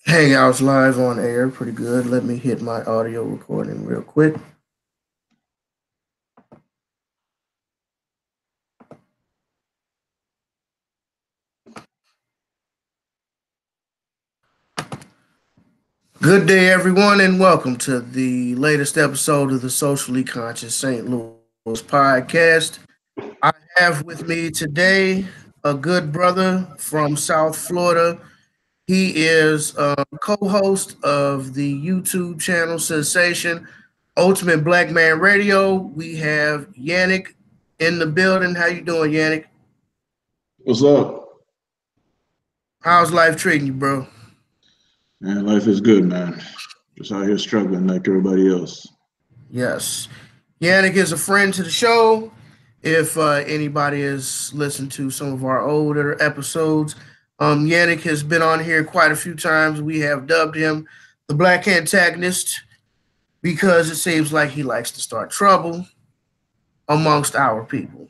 Hangouts live on air, pretty good. Let me hit my audio recording real quick. Good day, everyone, and welcome to the latest episode of the Socially Conscious St. Louis Podcast. I have with me today a good brother from South Florida. He is a co-host of the YouTube channel sensation Ultimate Black Man Radio. We have Yannick in the building. How you doing, Yannick? What's up? How's life treating you, bro? Man, life is good, man. Just out here struggling like everybody else. Yes. Yannick is a friend to the show. If anybody has listened to some of our older episodes, Yannick has been on here quite a few times. We have dubbed him the Black Antagonist because it seems like he likes to start trouble amongst our people.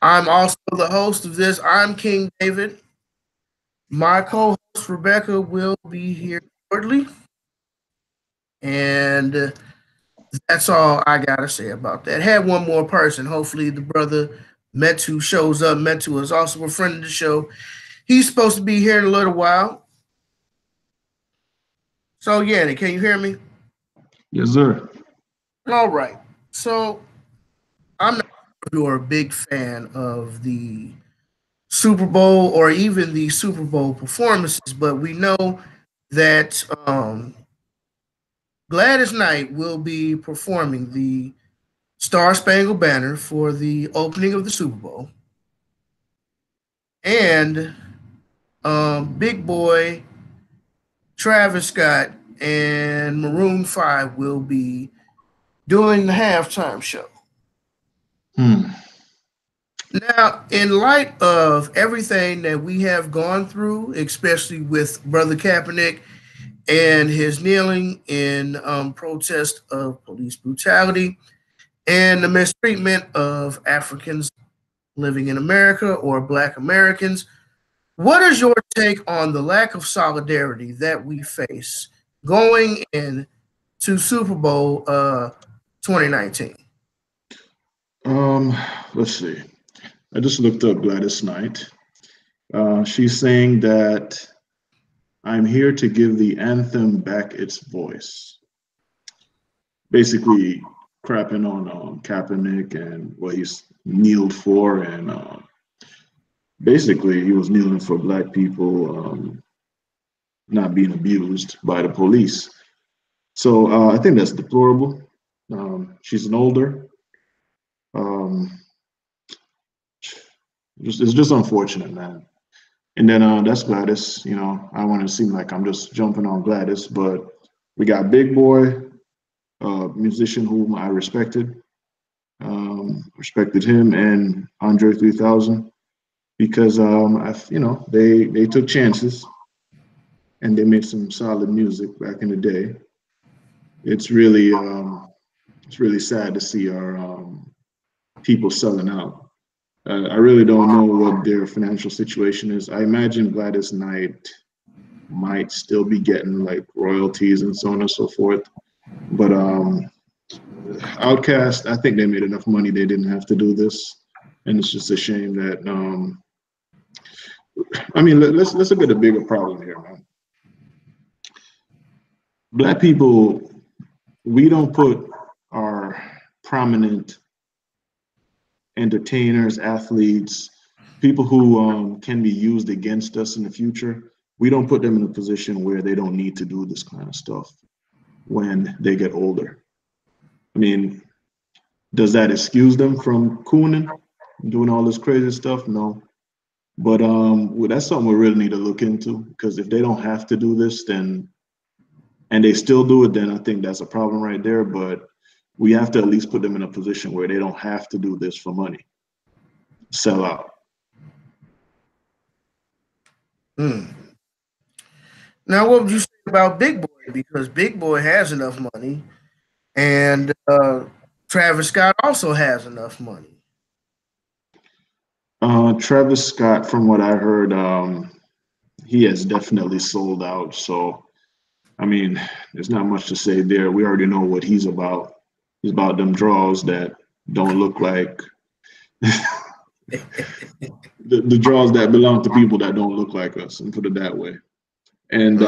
I'm also the host of this. I'm King David. My co-host Rebecca will be here shortly. And that's all I gotta say about that. Had one more person. Hopefully, the brother Metu shows up. Metu is also a friend of the show. He's supposed to be here in a little while. So, Yannick, can you hear me? Yes, sir. All right. So, I'm not sure you're a big fan of the Super Bowl or even the Super Bowl performances, but we know that Gladys Knight will be performing the Star Spangled Banner for the opening of the Super Bowl. And Big Boy, Travis Scott, and Maroon 5 will be doing the halftime show. Now, in light of everything that we have gone through, especially with Brother Kaepernick and his kneeling in protest of police brutality and the mistreatment of Africans living in America or Black Americans, what is your take on the lack of solidarity that we face going into Super Bowl 2019? Let's see. I just looked up Gladys Knight. She's saying that I'm here to give the anthem back its voice. Basically, crapping on Kaepernick and what he's kneeled for, and basically he was kneeling for Black people not being abused by the police. So I think that's deplorable. She's an older. It's just unfortunate, man. And then that's Gladys. You know, I want to seem like I'm just jumping on Gladys, but we got Big Boy, musician whom I respected him, and Andre 3000 because they took chances and they made some solid music back in the day. It's really sad to see our people selling out. I really don't know what their financial situation is. I imagine Gladys Knight might still be getting like royalties and so on and so forth. But Outkast, I think they made enough money they didn't have to do this, and it's just a shame that. Let's look at the bigger problem here, man. Black people, we don't put our prominent entertainers, athletes, people who can be used against us in the future. We don't put them in a position where they don't need to do this kind of stuff when they get older. I mean, does that excuse them from cooning, doing all this crazy stuff? No. But that's something we really need to look into, because if they don't have to do this, then and they still do it, then I think that's a problem right there. But we have to at least put them in a position where they don't have to do this for money. Sell out. Now, what would you say about Big Boy? Because Big Boy has enough money, and Travis Scott also has enough money. Travis Scott, from what I heard, he has definitely sold out. So, I mean, there's not much to say there. We already know what he's about. He's about them draws that don't look like the draws that belong to people that don't look like us, and put it that way. And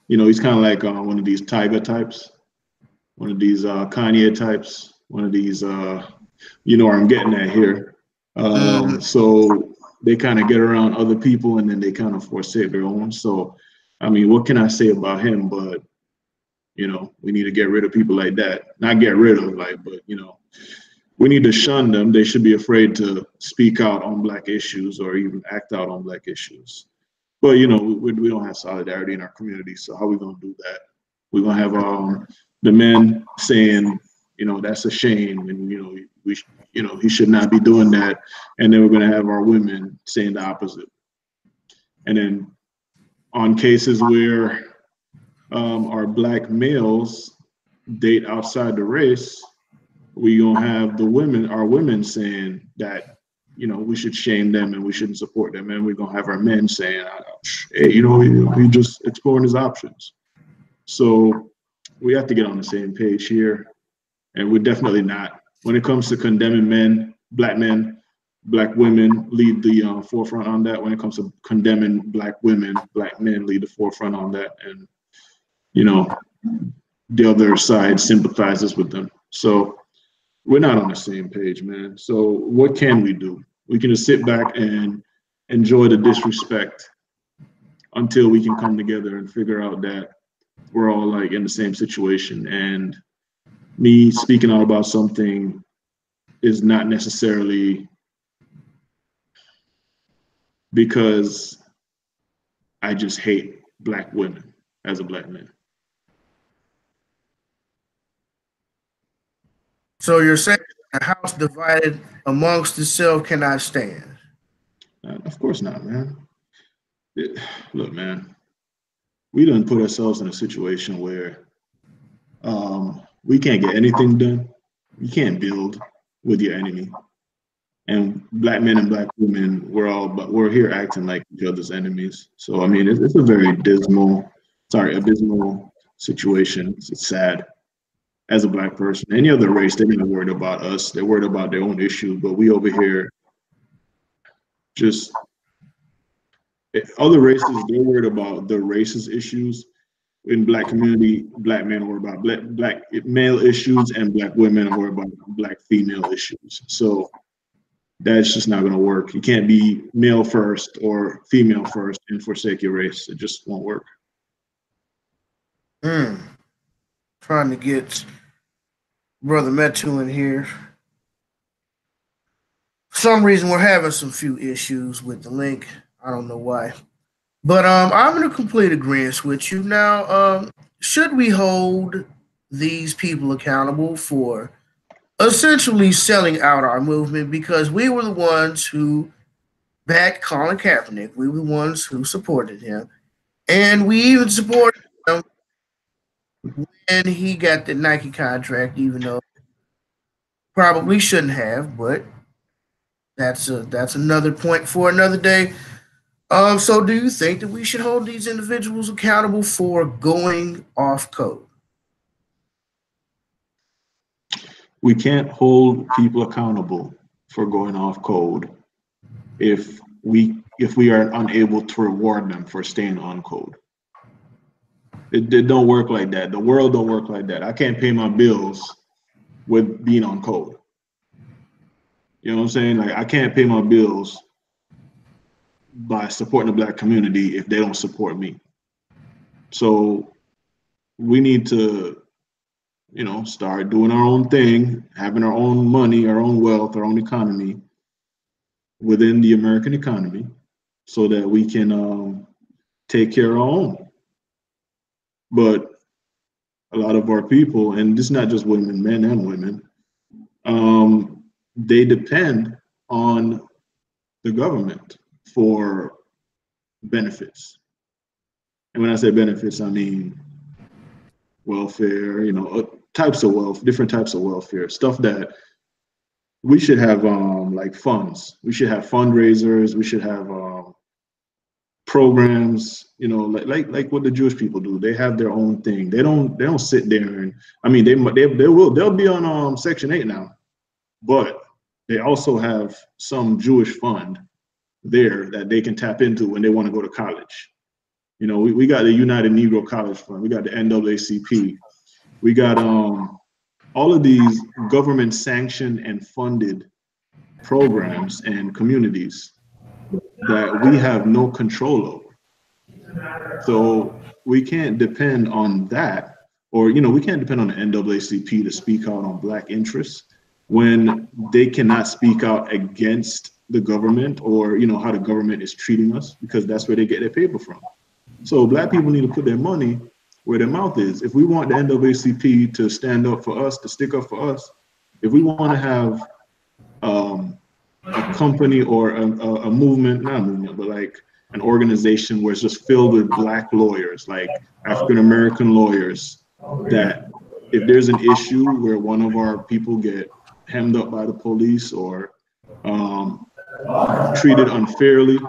he's kind of like one of these Tyga types, one of these Kanye types, one of these where I'm getting at here. So they kind of get around other people and then they kind of forsake their own. So, I mean, what can I say about him? But, we need to get rid of people like that. Not get rid of, but, we need to shun them. They should be afraid to speak out on Black issues or even act out on Black issues. But, we don't have solidarity in our community. So how are we going to do that? We're going to have the men saying, that's a shame. And, he should not be doing that. And then we're going to have our women saying the opposite. And then on cases where our Black males date outside the race, we're going to have our women saying that, we should shame them and we shouldn't support them. And we're going to have our men saying, hey, he just exploring his options. So we have to get on the same page here. And we're definitely not. When it comes to condemning Black women lead the forefront on that. When it comes to condemning Black women, Black men lead the forefront on that. And, the other side sympathizes with them. So we're not on the same page, man. So what can we do? We can just sit back and enjoy the disrespect until we can come together and figure out that we're all like in the same situation. And me speaking out about something is not necessarily because I just hate Black women as a Black man. So you're saying a house divided amongst itself cannot stand? Of course not, man. Look, man, we done put ourselves in a situation where we can't get anything done. You can't build with your enemy. And Black men and Black women, we're here acting like each other's enemies. So, I mean, it's a very abysmal situation. It's sad. As a Black person, any other race, they're not worried about us. They're worried about their own issue. But we over here, other races, they're worried about the racist issues. In Black community, Black men are worried about black male issues, and Black women are worried about Black female issues. So that's just not going to work. You can't be male first or female first and forsake your race. It just won't work. Trying to get Brother Metu in here. For some reason we're having some few issues with the link. I don't know why. But I'm in a complete agreement with you. Now, should we hold these people accountable for essentially selling out our movement? Because we were the ones who backed Colin Kaepernick. We were the ones who supported him. And we even supported him when he got the Nike contract, even though probably shouldn't have, but that's another point for another day. So do you think that we should hold these individuals accountable for going off code? We can't hold people accountable for going off code if we are unable to reward them for staying on code. It don't work like that. The world don't work like that. I can't pay my bills with being on code. You know what I'm saying? Like, I can't pay my bills by supporting the Black community if they don't support me. So we need to, start doing our own thing, having our own money, our own wealth, our own economy within the American economy so that we can take care of our own. But a lot of our people, and this is not just women, men and women, they depend on the government for benefits. And when I say benefits, I mean welfare, types of wealth, different types of welfare, stuff that we should have like funds. We should have fundraisers. We should have programs, you know, like what the Jewish people do. They have their own thing. They don't sit there and, I mean, they'll be on Section 8 now, but they also have some Jewish fund there that they can tap into when they want to go to college. You know, we got the United Negro College Fund, we got the NAACP, we got all of these government sanctioned and funded programs and communities that we have no control over. So we can't depend on that, or, you know, we can't depend on the NAACP to speak out on Black interests when they cannot speak out against the government or, you know, how the government is treating us, because that's where they get their paper from. So Black people need to put their money where their mouth is. If we want the NAACP to stand up for us, to stick up for us, if we want to have a company or a movement, not a movement, but like an organization where it's just filled with Black lawyers, like African-American lawyers, that if there's an issue where one of our people get hemmed up by the police or treated unfairly,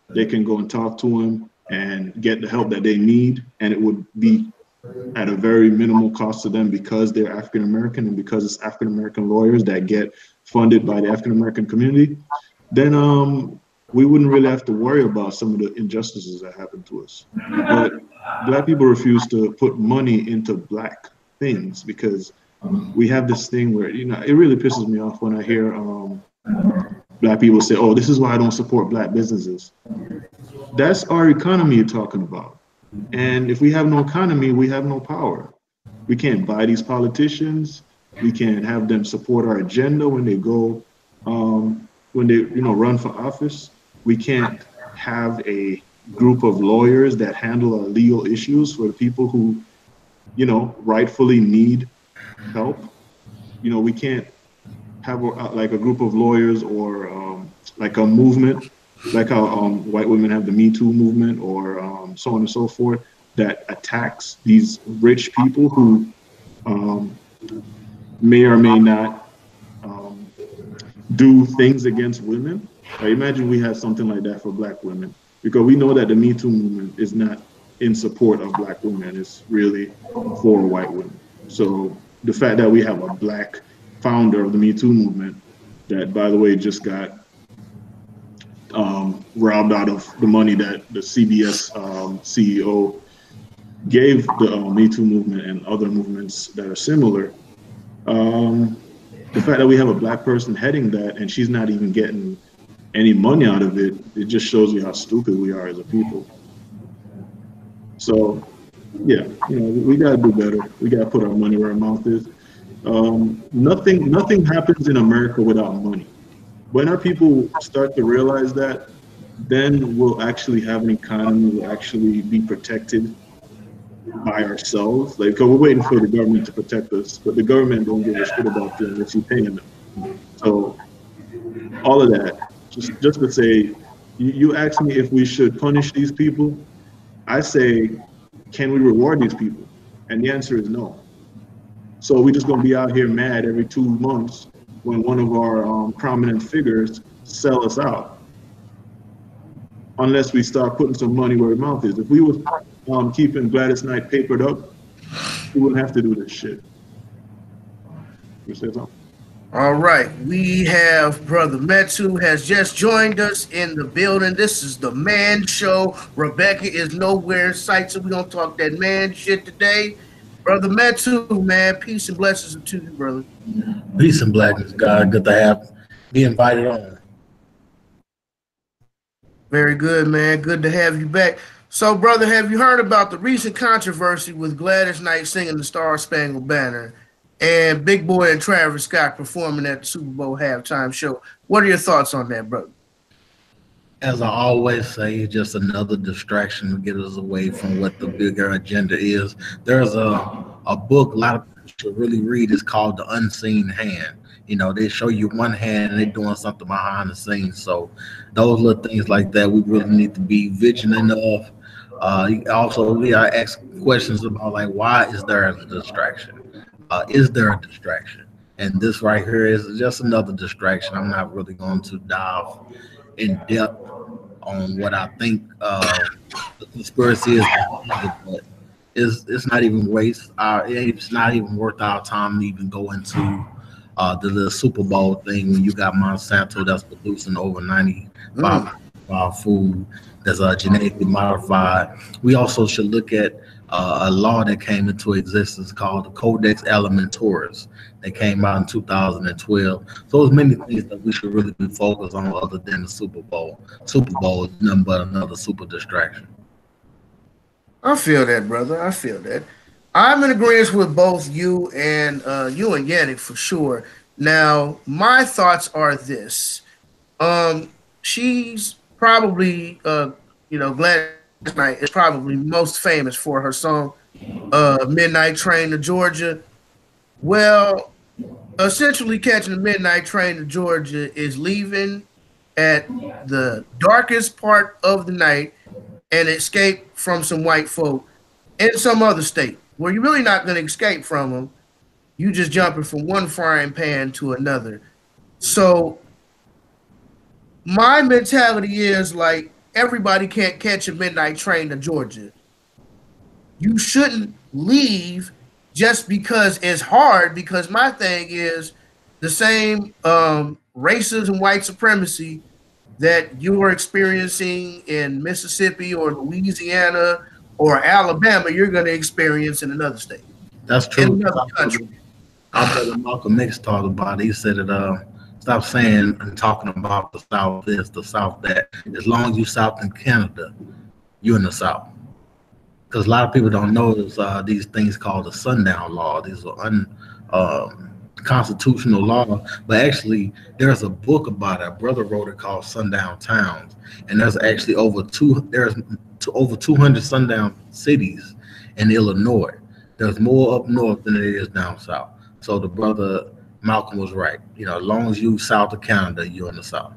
they can go and talk to him and get the help that they need, and it would be at a very minimal cost to them because they're African American and because it's African American lawyers that get funded by the African American community. Then we wouldn't really have to worry about some of the injustices that happen to us. But Black people refuse to put money into Black things because we have this thing where, you know, it really pisses me off when I hear Black people say, oh, this is why I don't support Black businesses. That's our economy you're talking about. And if we have no economy, we have no power. We can't buy these politicians. We can't have them support our agenda when they go, when they, you know, run for office. We can't have a group of lawyers that handle our legal issues for the people who, you know, rightfully need help. You know, we can't have like a group of lawyers or like a movement, like how white women have the Me Too movement or so on and so forth, that attacks these rich people who may or may not do things against women. Like, imagine we had something like that for Black women, because we know that the Me Too movement is not in support of Black women, it's really for white women. So the fact that we have a Black founder of the Me Too movement that, by the way, just got robbed out of the money that the CBS CEO gave the Me Too movement and other movements that are similar. The fact that we have a Black person heading that and she's not even getting any money out of it, it just shows you how stupid we are as a people. So, yeah, you know, we gotta do better. We gotta put our money where our mouth is. Nothing happens in America without money. When our people start to realize that, then we'll actually have an economy, we'll actually be protected by ourselves. Like, cause we're waiting for the government to protect us, but the government don't give a shit about them unless you're paying them. So all of that, just to say, you ask me if we should punish these people, I say, can we reward these people? And the answer is no. So we're just gonna be out here mad every 2 months when one of our prominent figures sell us out, unless we start putting some money where our mouth is. If we were keeping Gladys Knight papered up, we wouldn't have to do this shit. You say something? All right, we have Brother Metu has just joined us in the building. This is the Man Show. Rebecca is nowhere in sight, so we don't talk that man shit today. Brother Metu, man, peace and blessings to you, brother. Peace and blessings, God. Good to be invited on. Very good, man. Good to have you back. So, brother, have you heard about the recent controversy with Gladys Knight singing the Star Spangled Banner and Big Boy and Travis Scott performing at the Super Bowl halftime show? What are your thoughts on that, brother? As I always say, it's just another distraction to get us away from what the bigger agenda is. There's a book a lot of people should really read. It's called The Unseen Hand. You know, they show you one hand and they're doing something behind the scenes. So those little things like that, we really need to be vigilant of. Also, we are ask questions about, like, why is there a distraction? Is there a distraction? And this right here is just another distraction. I'm not really going to dive in depth on what I think the conspiracy is, but it's not even it's not even worth our time to even go into the little Super Bowl thing when you got Monsanto that's producing over 95% of our food that's genetically modified. We also should look at a law that came into existence called the Codex Alimentarius that came out in 2012. So there's many things that we should really be focused on other than the Super Bowl. Super Bowl is nothing but another super distraction. I feel that, brother. I feel that. I'm in agreement with both you and Yannick for sure. Now, my thoughts are this. She's probably, Gladys Knight is probably most famous for her song, Midnight Train to Georgia. Well, essentially catching the midnight train to Georgia is leaving at the darkest part of the night and escape from some white folk in some other state where you're really not going to escape from them. You just jumping from one frying pan to another. So my mentality is like, everybody can't catch a midnight train to Georgia. You shouldn't leave just because it's hard, because my thing is the same racism, white supremacy that you are experiencing in Mississippi or Louisiana or Alabama, you're going to experience in another state. That's true. In another country. Our brother Malcolm X talked about it. He said that stop saying and talking about the South this, the South that. As long as you're South in Canada, you're in the South. Because a lot of people don't know there's these things called the sundown law. These are unconstitutional law. But actually, there's a book about it. A brother wrote it called Sundown Towns. And there's actually over 200 sundown cities in Illinois. There's more up north than there is down south. So the brother Malcolm was right. As long as you south of Canada, you're in the South.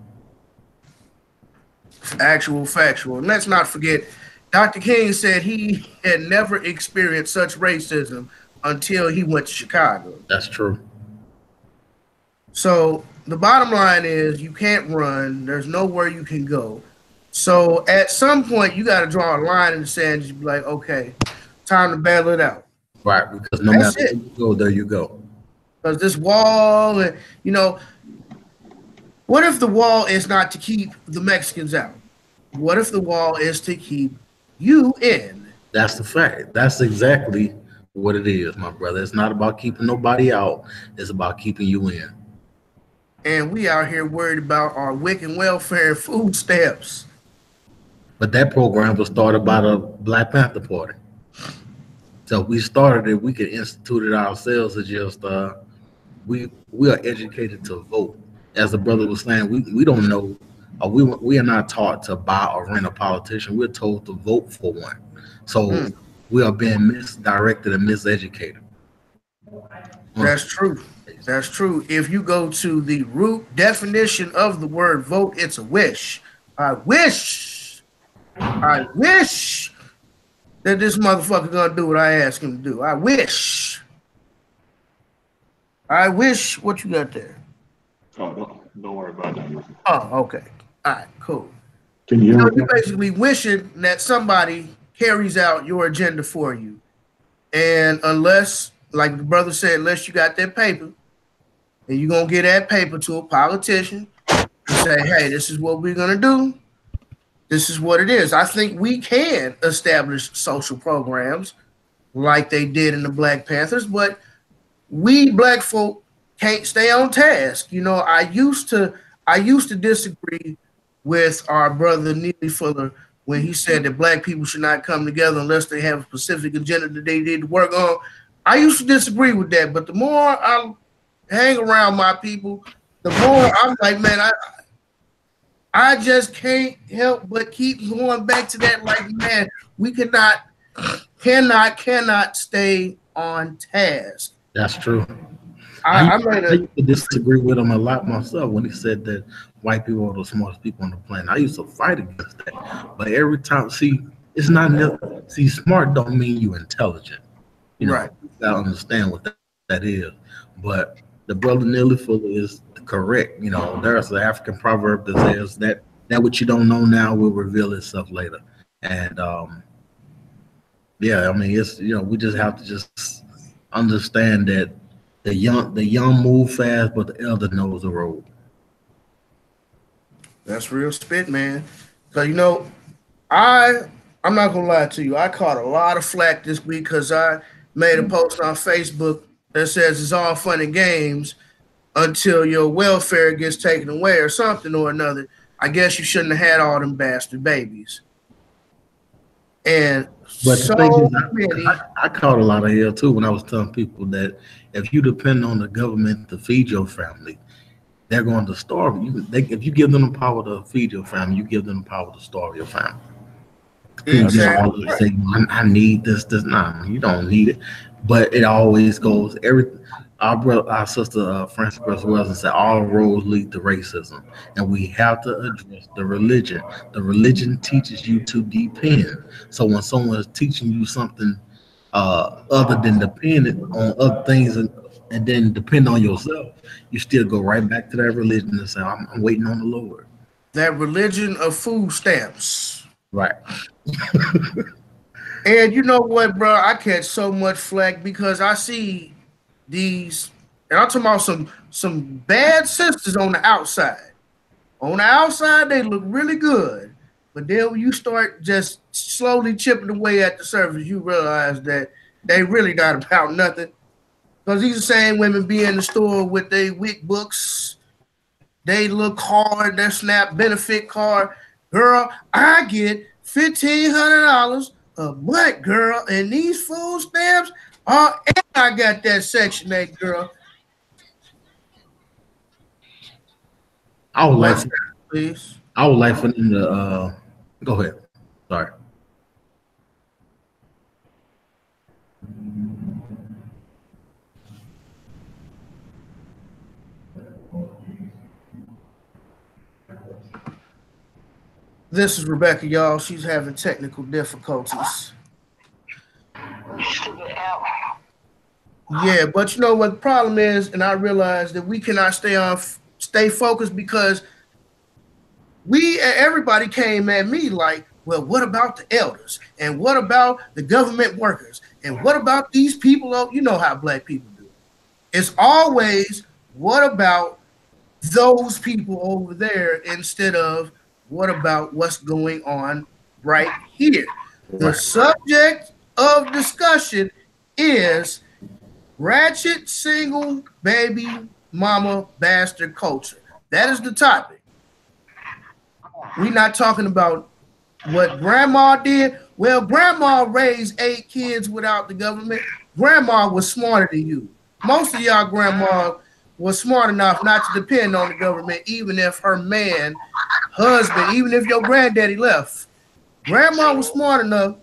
Factual. And let's not forget, Dr. King said he had never experienced such racism until he went to Chicago. That's true. So the bottom line is you can't run. There's nowhere you can go. So at some point, you got to draw a line in the sand and just be like, okay, time to battle it out. Right, because no matter where you go, there you go. Because this wall, and what if the wall is not to keep the Mexicans out? What if the wall is to keep you in? That's the fact. That's exactly what it is, my brother. It's not about keeping nobody out. It's about keeping you in. And we out here worried about our WIC and welfare and food stamps. But that program was started by the Black Panther Party. So we started it. We could institute it ourselves. It's just we are educated to vote. As the brother was saying, we don't know. We are not taught to buy or rent a politician. We're told to vote for one. So we are being misdirected and miseducated. That's true. That's true. If you go to the root definition of the word vote, it's a wish. I wish that this motherfucker gonna do what I ask him to do. I wish. What you got there? Oh, don't worry about that. Oh, okay. All right, cool. Can you hear me? You're basically wishing that somebody carries out your agenda for you. And unless, like the brother said, unless you got that paper, and you're going to get that paper to a politician and say, hey, this is what we're going to do. This is what it is. I think we can establish social programs like they did in the Black Panthers, but we black folk can't stay on task. I used to disagree with our brother Neely Fuller when he said that black people should not come together unless they have a specific agenda that they need to work on. I used to disagree with that, but the more I hang around my people, the more I'm like, man, I just can't help but keep going back to that. Like, man, we cannot stay on task. That's true. I used to disagree with him a lot myself when he said that white people are the smartest people on the planet. I used to fight against that. But every time, it's not smart don't mean you intelligent. Right. You gotta understand what that is. But the brother Neely Fuller is correct. There's an African proverb that says that that what you don't know now will reveal itself later. And yeah, I mean, it's, we just have to just understand that the young move fast, but the elder knows the road. That's real spit, man. So I'm not gonna lie to you. I caught a lot of flack this week because I made a post on Facebook that says it's all fun and games until your welfare gets taken away or something or another. I guess you shouldn't have had all them bastard babies. And but so the thing is, I caught a lot of hell too when I was telling people that if you depend on the government to feed your family, they're going to starve you. If you give them the power to feed your family, you give them the power to starve your family. Exactly. Say, I need this. Nah, you don't need it. But it always goes. Our sister Frances Wells said all roads lead to racism, and we have to address the religion. The religion teaches you to depend. So when someone is teaching you something other than dependent on other things and then depend on yourself, you still go right back to that religion and say, I'm waiting on the Lord. That religion of food stamps. Right. And you know what, bro? I catch so much flack because I see these, and I'm talking about some bad sisters on the outside. On the outside, they look really good. But then when you start just slowly chipping away at the surface, you realize that they really not about nothing. Because these are the same women be in the store with their WIC books. They look hard, their SNAP benefit card. Girl, I get $1,500 a month, girl. And these food stamps, and I got that Section 8, girl. I would like for them to go ahead. Sorry. This is Rebecca, y'all. She's having technical difficulties. Yeah, but you know what the problem is, and I realize that we cannot stay focused because everybody came at me like, well, what about the elders? And what about the government workers? And what about these people? You know how black people do. It's always, what about those people over there instead of what about what's going on right here? The subject of discussion is ratchet single baby mama bastard culture. That is the topic. We're not talking about what grandma did. Well, grandma raised 8 kids without the government. Grandma was smarter than you. Most of y'all grandma was smart enough not to depend on the government, even if her husband, even if your granddaddy left. Grandma was smart enough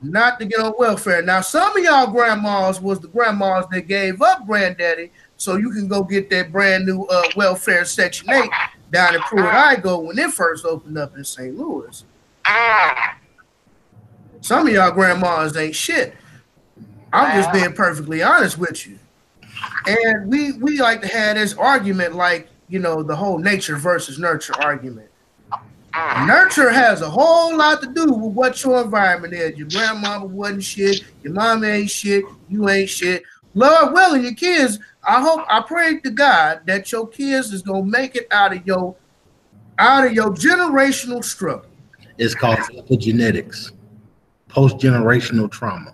not to get on welfare. Now, some of y'all grandmas was the grandmas that gave up granddaddy so you can go get that brand new welfare Section 8 down in Pruitt-Igoe when it first opened up in St. Louis. Some of y'all grandmas ain't shit. I'm just being perfectly honest with you. And we like to have this argument like, the whole nature versus nurture argument. Nurture has a whole lot to do with what your environment is. Your grandmama wasn't shit. Your mama ain't shit. You ain't shit. Lord willing, your kids, I pray to God that your kids is going to make it out of your generational struggle. It's called epigenetics, post-generational trauma.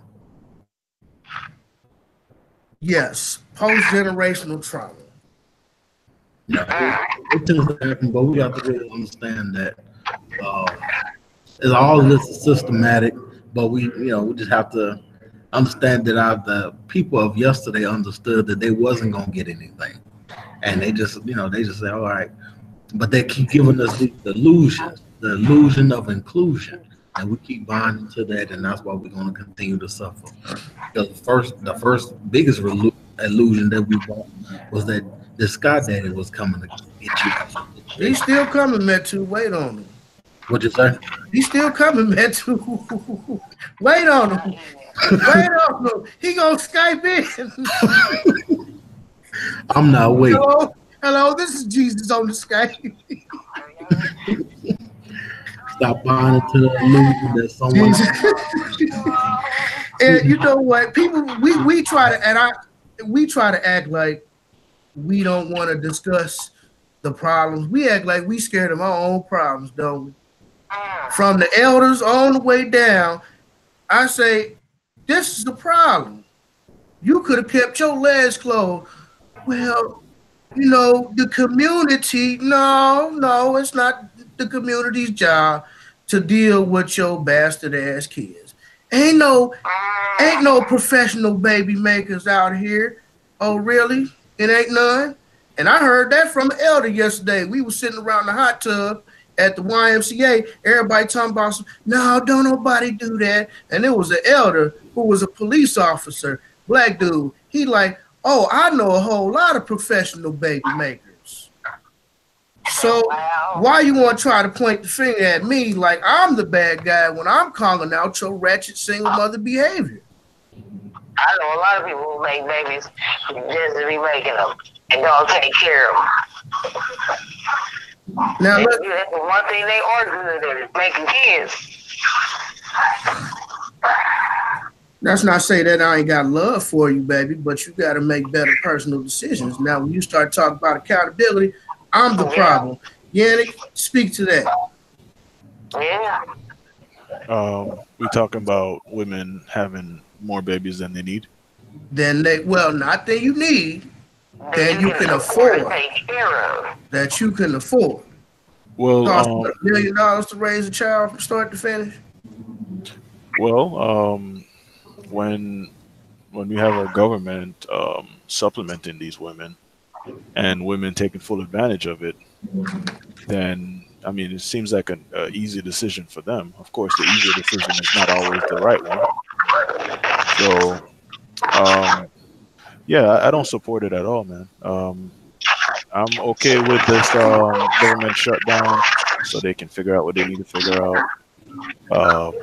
Yes, post-generational trauma. Yeah, it tends to happen, but we have to really understand that all of this is systematic. But we just have to understand that the people of yesterday understood that they wasn't gonna get anything, and they just say, all right, but they keep giving us the illusion of inclusion, and we keep buying into that, and that's why we're gonna continue to suffer. Because the first biggest illusion that we bought was that the Sky Daddy was coming to get you. He's still coming, Metu. Wait on him. What'd you say? He's still coming, Metu. Wait on him. Wait on him. He gonna Skype in. I'm not waiting. Hello, this is Jesus on the Skype. Stop buying into the illusion that someone. And you know what? People, we try to act like we don't want to discuss the problems. We act like we scared of our own problems, don't we? From the elders on the way down, I say, this is the problem. You could have kept your legs closed. Well, you know, the community, no, it's not the community's job to deal with your bastard ass kids. Ain't no professional baby makers out here. Oh, really? It ain't none? And I heard that from an elder yesterday. We were sitting around the hot tub at the YMCA. Everybody talking about, no, don't nobody do that. And it was an elder who was a police officer, black dude. He like, oh, I know a whole lot of professional baby makers. So why you want to try to point the finger at me like I'm the bad guy when I'm calling out your ratchet single mother behavior? I know a lot of people who make babies just to be making them and don't take care of them. Now, that's the one thing they are good at is making kids. That's not say that I ain't got love for you, baby, but you got to make better personal decisions. Now, when you start talking about accountability, I'm the problem. Yannick, speak to that. Yeah. We talking about women having more babies than they need. Not that you need, that you can afford. That you can afford. Well, cost $1 million to raise a child from start to finish. Well, when we have our government supplementing these women and women taking full advantage of it, then I mean it seems like an easy decision for them. Of course, the easier decision is not always the right one. So, yeah, I don't support it at all, man. I'm okay with this government shutdown so they can figure out what they need to figure out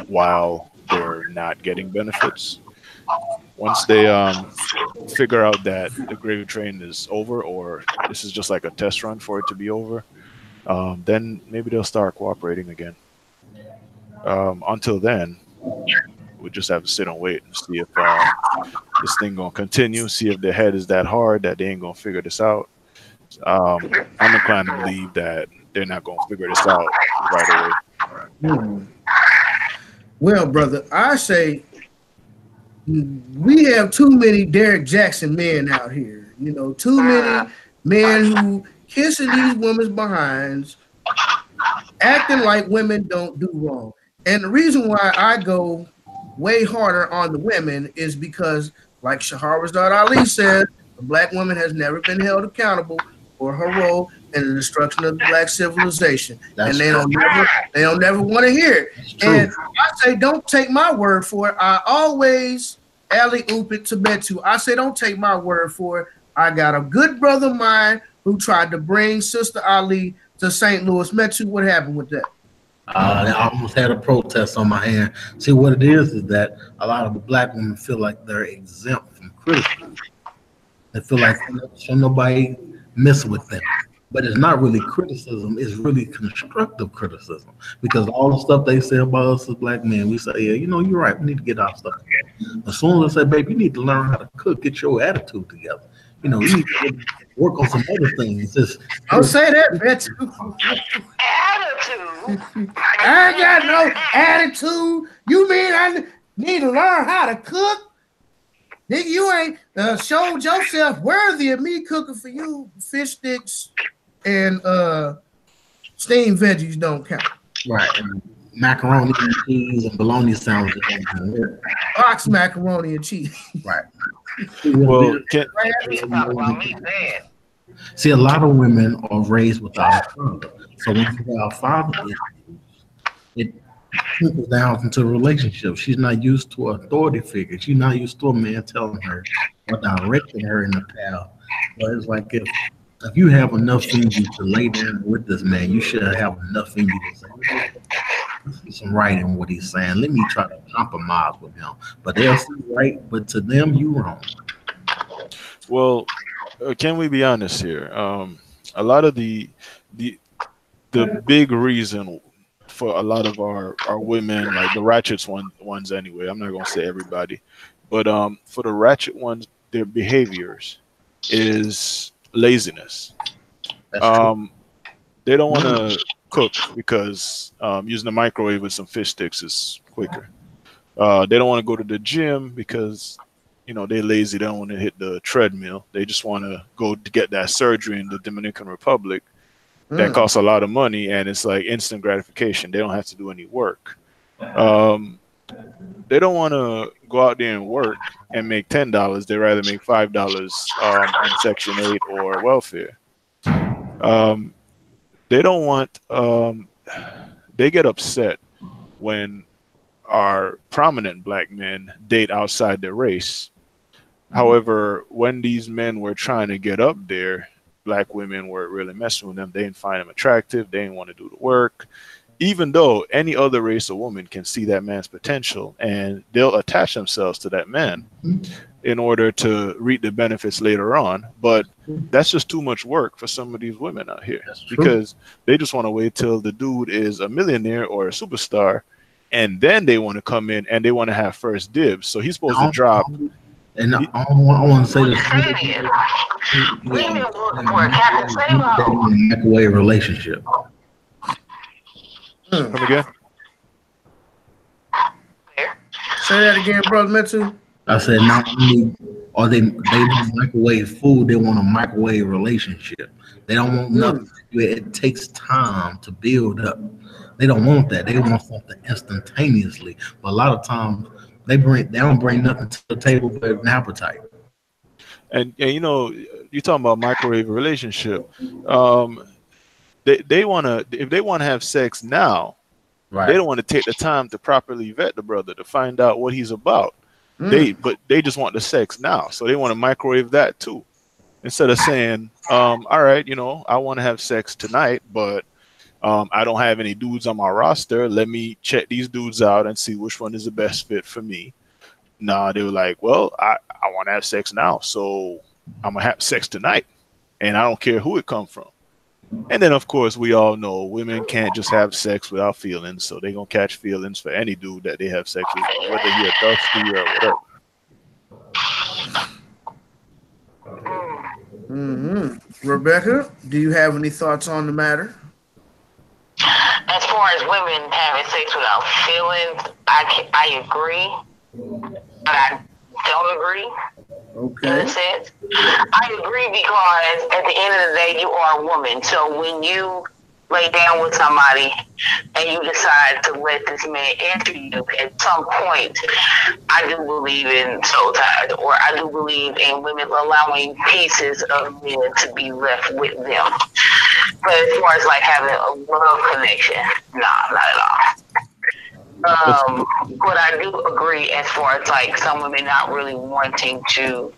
while they're not getting benefits. Once they figure out that the gravy train is over or this is just like a test run for it to be over, then maybe they'll start cooperating again. Until then, we just have to sit and wait and see if this thing gonna continue, see if their head is that hard that they ain't gonna figure this out. I'm inclined to believe that they're not gonna figure this out right away. Well, brother, I say we have too many Derek Jackson men out here. You know, too many men who kissing these women's behinds, acting like women don't do wrong. And the reason why I go way harder on the women is because, like Shahrazad Ali said, the black woman has never been held accountable for her role in the destruction of the black civilization. And they don't never want to hear it. And I say, don't take my word for it. I always alley-oop it to Metu. I say, don't take my word for it. I got a good brother of mine who tried to bring Sister Ali to St. Louis. Metu, what happened with that? I almost had a protest on my hand. See, what it is that a lot of the black women feel like they're exempt from criticism. They feel like nobody mess with them. But it's not really criticism, it's really constructive criticism. Because all the stuff they say about us as black men, we say, yeah, you know, you're right, we need to get our stuff together. As soon as I say, babe, you need to learn how to cook, get your attitude together. You know, you need to work on some other things. Don't say that, bitch. Attitude? I ain't got no attitude. You mean I need to learn how to cook? Nigga, you ain't showed yourself worthy of me cooking for you. Fish sticks and steamed veggies don't count. Right. And macaroni and cheese and bologna sandwiches. Box macaroni and cheese. Right. Well, see, a lot of women are raised without a father. So when you have a father, it trickles down into a relationship. She's not used to an authority figure. She's not used to a man telling her or directing her in the path. But it's like if you have enough in you to lay down with this man, you should have enough in you to say, there's some right in what he's saying. Let me try to compromise with him. But they'll say right, but to them, you wrong. Well, can we be honest here? A lot of the big reason for a lot of our women, like the ratchets ones anyway. I'm not gonna say everybody, but for the ratchet ones, their behaviors is laziness. They don't want to cook because using the microwave with some fish sticks is quicker. They don't want to go to the gym because they're lazy. They don't want to hit the treadmill. They just want to go to get that surgery in the Dominican Republic. That costs a lot of money, and it's like instant gratification. They don't have to do any work. They don't want to go out there and work and make $10. They rather make $5 on Section 8 or welfare. They don't want. They get upset when our prominent black men date outside their race. However, when these men were trying to get up there, black women were really messing with them. They didn't find them attractive. They didn't want to do the work. Even though any other race of woman can see that man's potential, and they'll attach themselves to that man in order to reap the benefits later on. But that's just too much work for some of these women out here, because they just want to wait till the dude is a millionaire or a superstar, and then they want to come in and they want to have first dibs. So he's supposed to drop. And I want to say this. Women were Captain Sabo. Microwave relationship. Come again? Say that again, brother Mitsu. I said not only are they want microwave food, they want a microwave relationship. They don't want nothing. It takes time to build up. They don't want that. They want something instantaneously. But a lot of times they don't bring nothing to the table but an appetite. And you're talking about microwave relationship. They want to, if they want to have sex now, right, they don't want to take the time to properly vet the brother to find out what he's about. But they just want the sex now, so they want to microwave that too. Instead of saying, all right, I want to have sex tonight, but I don't have any dudes on my roster. Let me check these dudes out and see which one is the best fit for me. Nah, they were like, well, I want to have sex now, so I'm gonna have sex tonight, and I don't care who it come from. And then, of course, we all know women can't just have sex without feelings, so they're gonna catch feelings for any dude that they have sex with, whether he a dusty or whatever. Rebecca, do you have any thoughts on the matter? As far as women having sex without feelings, I agree, but I don't agree. Okay. In a sense, I agree because at the end of the day, you are a woman. So when you lay down with somebody and you decide to let this man enter you, at some point, I do believe in soul ties, or I do believe in women allowing pieces of men to be left with them. But as far as like having a love connection, nah, not at all. But I do agree as far as like some women not really wanting to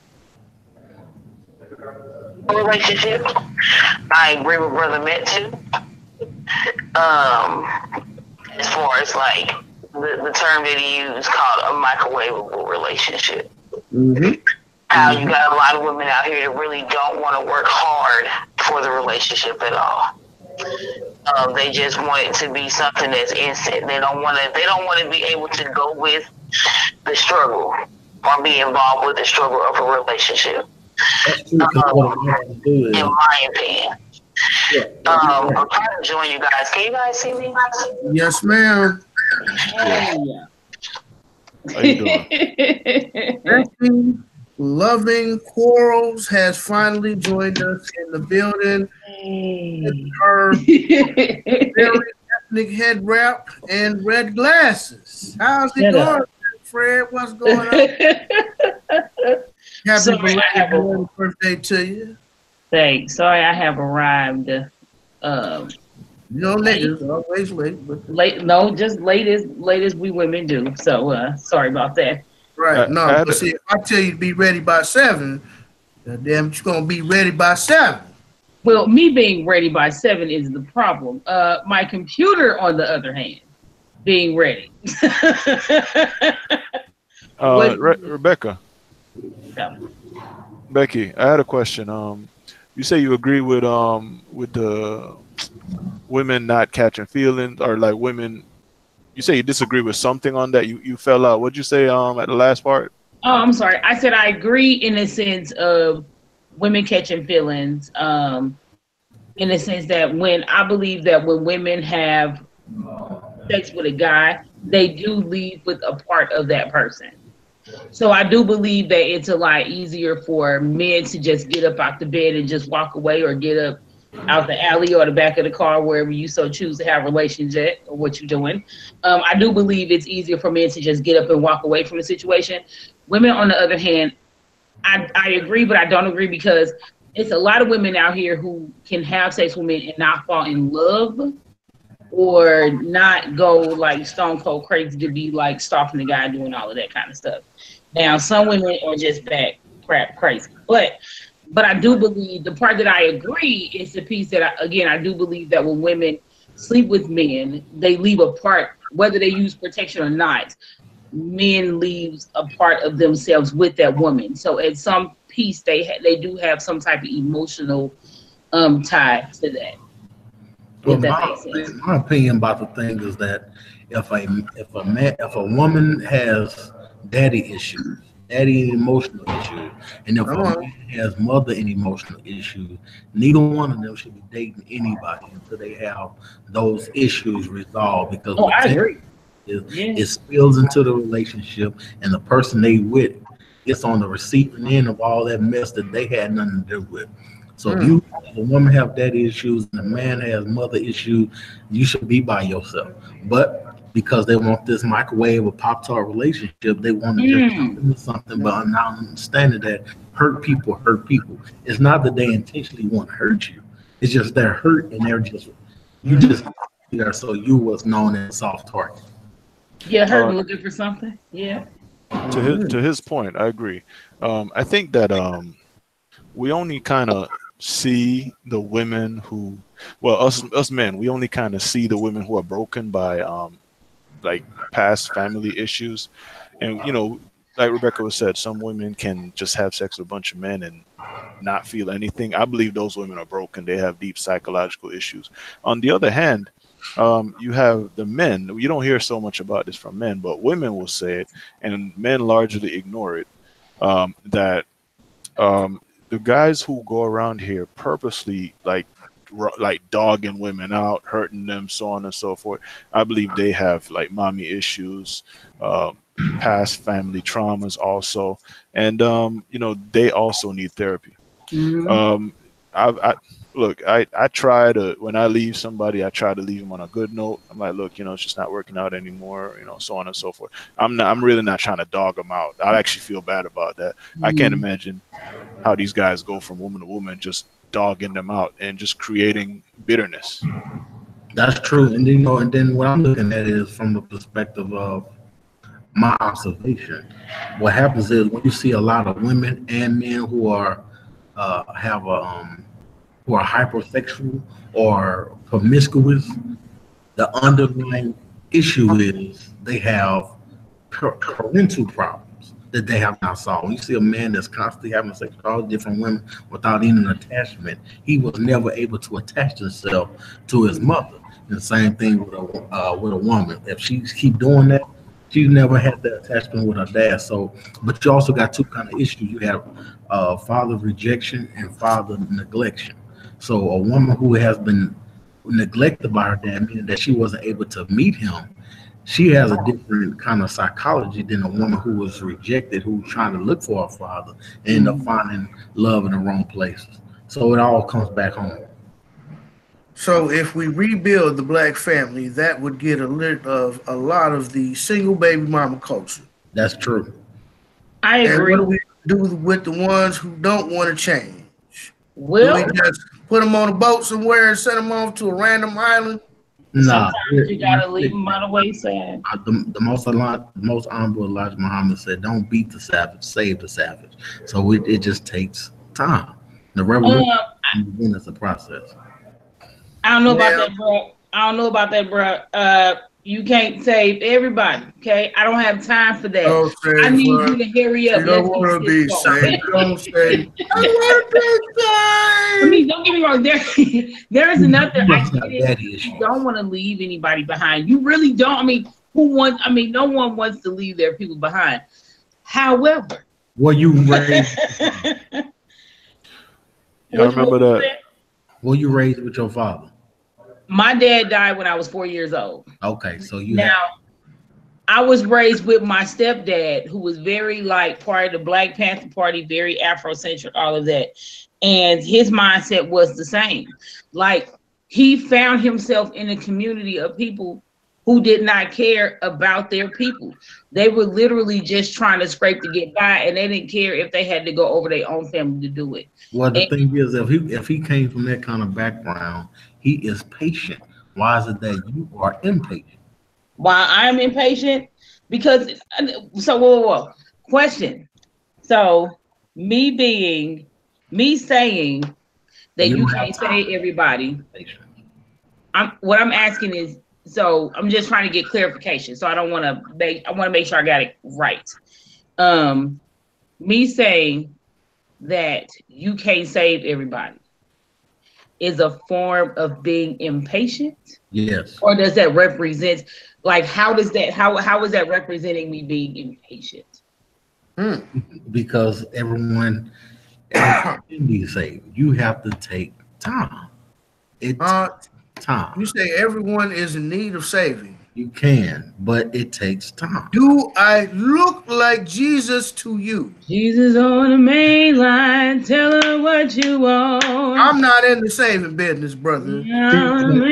a relationship. I agree with Brother Metsu. As far as like the term that he used called a microwavable relationship. How you got a lot of women out here that really don't want to work hard for the relationship at all. They just want it to be something that's instant. They don't want to be able to go with the struggle or be involved with the struggle of a relationship. In my opinion. I'm trying to join you guys. Can you guys see me? Yes, ma'am. Yeah. How you doing? Loving Quarles has finally joined us in the building. Her very ethnic head wrap and red glasses. How's it going, Fred? What's going on? Happy belated birthday to you. Thanks. Sorry, I have arrived. Niggas always late. But late? No, just late as we women do. So sorry about that. Right. No, but see, if I tell you to be ready by 7, goddamn, you're gonna be ready by 7. Well, me being ready by 7 is the problem. My computer, on the other hand, being ready. Rebecca. Yeah. Becky, I had a question. You say you agree with the women not catching feelings, or like women. You say you disagree with something on that. You fell out. What'd you say at the last part? Oh, I'm sorry. I said I agree in the sense of women catching feelings. In the sense that I believe that when women have sex with a guy, they do leave with a part of that person. So I do believe that it's a lot easier for men to just get up out the bed and just walk away, or get up out the alley or the back of the car, wherever you so choose to have relations at, or what you're doing. I do believe it's easier for men to just get up and walk away from the situation. Women, on the other hand, I agree, but I don't agree, because it's a lot of women out here who can have sex with men and not fall in love, or not go like stone cold crazy to be like stalking the guy, doing all of that kind of stuff. Now, some women are just back crap crazy, but I do believe the part that I agree is the piece that I do believe that when women sleep with men, they leave a part, whether they use protection or not. Men leaves a part of themselves with that woman. So at some piece, they do have some type of emotional tie to that. Well, my opinion about the thing is that if a woman has daddy issues, daddy emotional issues, and if a man has mother and emotional issues, neither one of them should be dating anybody until they have those issues resolved. Because I agree. It spills into the relationship, and the person they with gets on the receiving end of all that mess that they had nothing to do with. So if a woman have daddy issues and a man has mother issues, you should be by yourself. But because they want this microwave or Pop-Tart relationship, they want to just jump into something, but not understanding that hurt people. It's not that they intentionally want to hurt you. It's just they're hurt, and you just there, so you was known as soft target. Yeah, hurt looking for something. Yeah. To his point, I agree. I think that we only kind of see the women who, well, us men, we only kind of see the women who are broken by like past family issues. And like Rebecca was said, some women can just have sex with a bunch of men and not feel anything. I believe those women are broken. They have deep psychological issues. On the other hand, you have the men. You don't hear so much about this from men, but women will say it, and men largely ignore it, that the guys who go around here purposely like dogging women out, hurting them, so on and so forth, I believe they have like mommy issues, past family traumas also, and they also need therapy. I try to, when I leave somebody, I try to leave them on a good note. I'm like, look, it's just not working out anymore, so on and so forth. I'm really not trying to dog them out. I actually feel bad about that. I can't imagine how these guys go from woman to woman, just dogging them out and just creating bitterness. That's true. And then what I'm looking at is from the perspective of my observation. What happens is when you see a lot of women and men who are who are hypersexual or promiscuous, the underlying issue is they have parental problems that they have not solved. When you see a man that's constantly having sex with all different women without any attachment, he was never able to attach himself to his mother. And the same thing with a woman. If she keep doing that, she never had that attachment with her dad. So, but you also got two kind of issues. You have father rejection and father neglection. So a woman who has been neglected by her dad, meaning that she wasn't able to meet him, she has a different kind of psychology than a woman who was rejected, who's trying to look for her father and end up finding love in the wrong places. So it all comes back home. So if we rebuild the black family, that would get rid of a lot of the single baby mama culture. That's true. I agree. And what do we do with the ones who don't want to change? Well, do we just put them on a boat somewhere and send them off to a random island? Nah, sometimes you gotta leave them by the wayside. The most honorable Elijah Muhammad said, "Don't beat the savage, save the savage." So it just takes time. The revolution is a process. I don't know about that, bro. You can't save everybody, okay? I don't have time for that. Don't save I need her. you to hurry up. You don't want to be saved. Don't save. I want to be saved. I mean, don't get me wrong. There is another. You don't want to leave anybody behind. You really don't. I mean, no one wants to leave their people behind. However, were you raised? Y'all remember that? Were you raised with your father? My dad died when I was 4 years old. Okay, so I was raised with my stepdad, who was very like part of the Black Panther Party, very Afrocentric, all of that. And his mindset was the same. Like, he found himself in a community of people who did not care about their people. They were literally just trying to scrape to get by, and they didn't care if they had to go over their own family to do it. Well, the thing is, if he came from that kind of background, he is patient. Why is it that you are impatient? Why I'm impatient? Because, whoa. Question. So, me saying that you can't say everybody. What I'm asking is, so I'm just trying to get clarification. So I want to make sure I got it right. Me saying that you can't save everybody is a form of being impatient? Yes. Or does that represent, like, how is that representing me being impatient? Because everyone can be saved. You have to take time. It takes time. You say everyone is in need of saving. You can, but it takes time. Do I look like Jesus to you? Jesus on the main line, tell her what you want. I'm not in the saving business, brother. I am in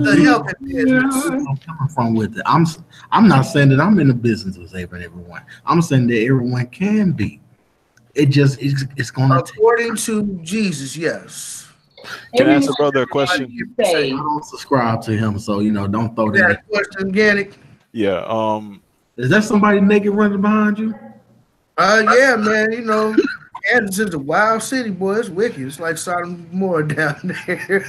the helping business. I'm coming from with it. I'm not saying that I'm in the business of saving everyone. I'm saying that everyone can be. It's gonna according to Jesus, yes. Can I ask a brother a question? I don't subscribe to him, so don't throw that. Got a question, Yannick? Yeah. Is that somebody naked running behind you? Yeah, man. Kansas is a wild city, boy. It's wicked. It's like Sodom and Gomorrah down there.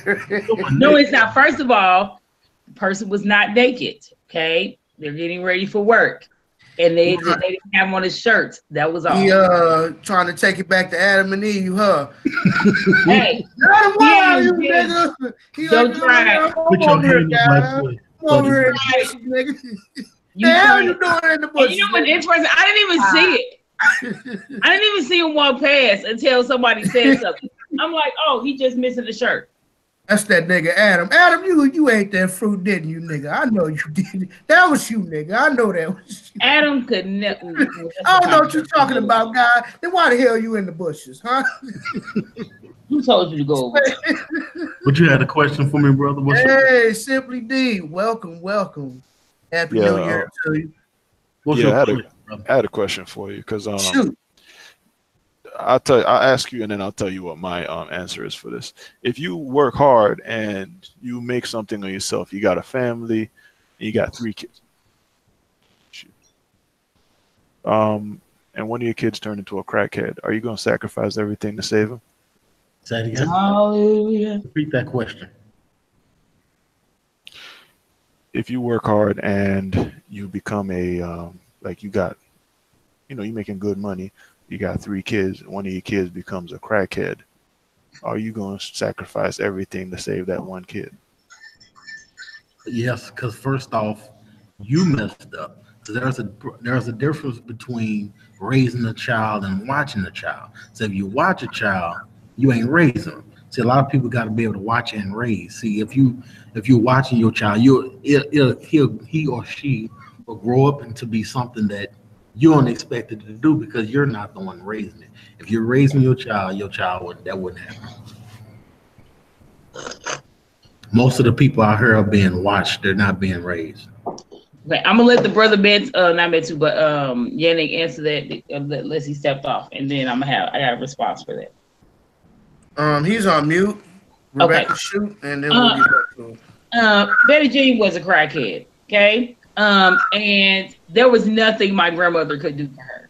No, it's not. First of all, the person was not naked. Okay, they're getting ready for work, and they didn't have on his shirts. That was all. He trying to take it back to Adam and Eve, huh? Hey, don't try. Put your hand up like over here, nigga. How you doing in the bush? You know what? Interesting. I didn't even see it. I didn't even see him walk past until somebody said something. I'm like, oh, he just missing the shirt. That's that nigga Adam. Adam, you ate that fruit, didn't you, nigga? I know you did. That was you, nigga. I know that was you. Adam could never. I don't know what you're talking about, guy. Then why the hell you in the bushes, huh? Who told you to go over? But you had a question for me, brother? Hey, Simply D. Welcome. Happy New Year to you. I had a question for you because shoot. I'll ask you and then I'll tell you what my answer is for this. If you work hard and you make something of yourself, you got a family, and you got 3 kids. And one of your kids turned into a crackhead, are you going to sacrifice everything to save him? Say it again. Hallelujah. Repeat that question. If you work hard and you become you're making good money, you got 3 kids, one of your kids becomes a crackhead, are you going to sacrifice everything to save that one kid? Yes, because first off, you messed up. So there's a difference between raising a child and watching a child. So if you watch a child, you ain't raising them. See, a lot of people got to be able to watch and raise. See, if you're watching your child, he or she will grow up into be something that you don't expect it to do because you're not the one raising it. If you're raising your child that wouldn't happen. Most of the people out here are being watched; they're not being raised. Okay, I'm gonna let the brother Yannick answer that unless he stepped off, and then I got a response for that. He's on mute. Rebecca, shoot, and then we'll get back to him. Betty Jean was a crackhead. Okay. And there was nothing my grandmother could do for her.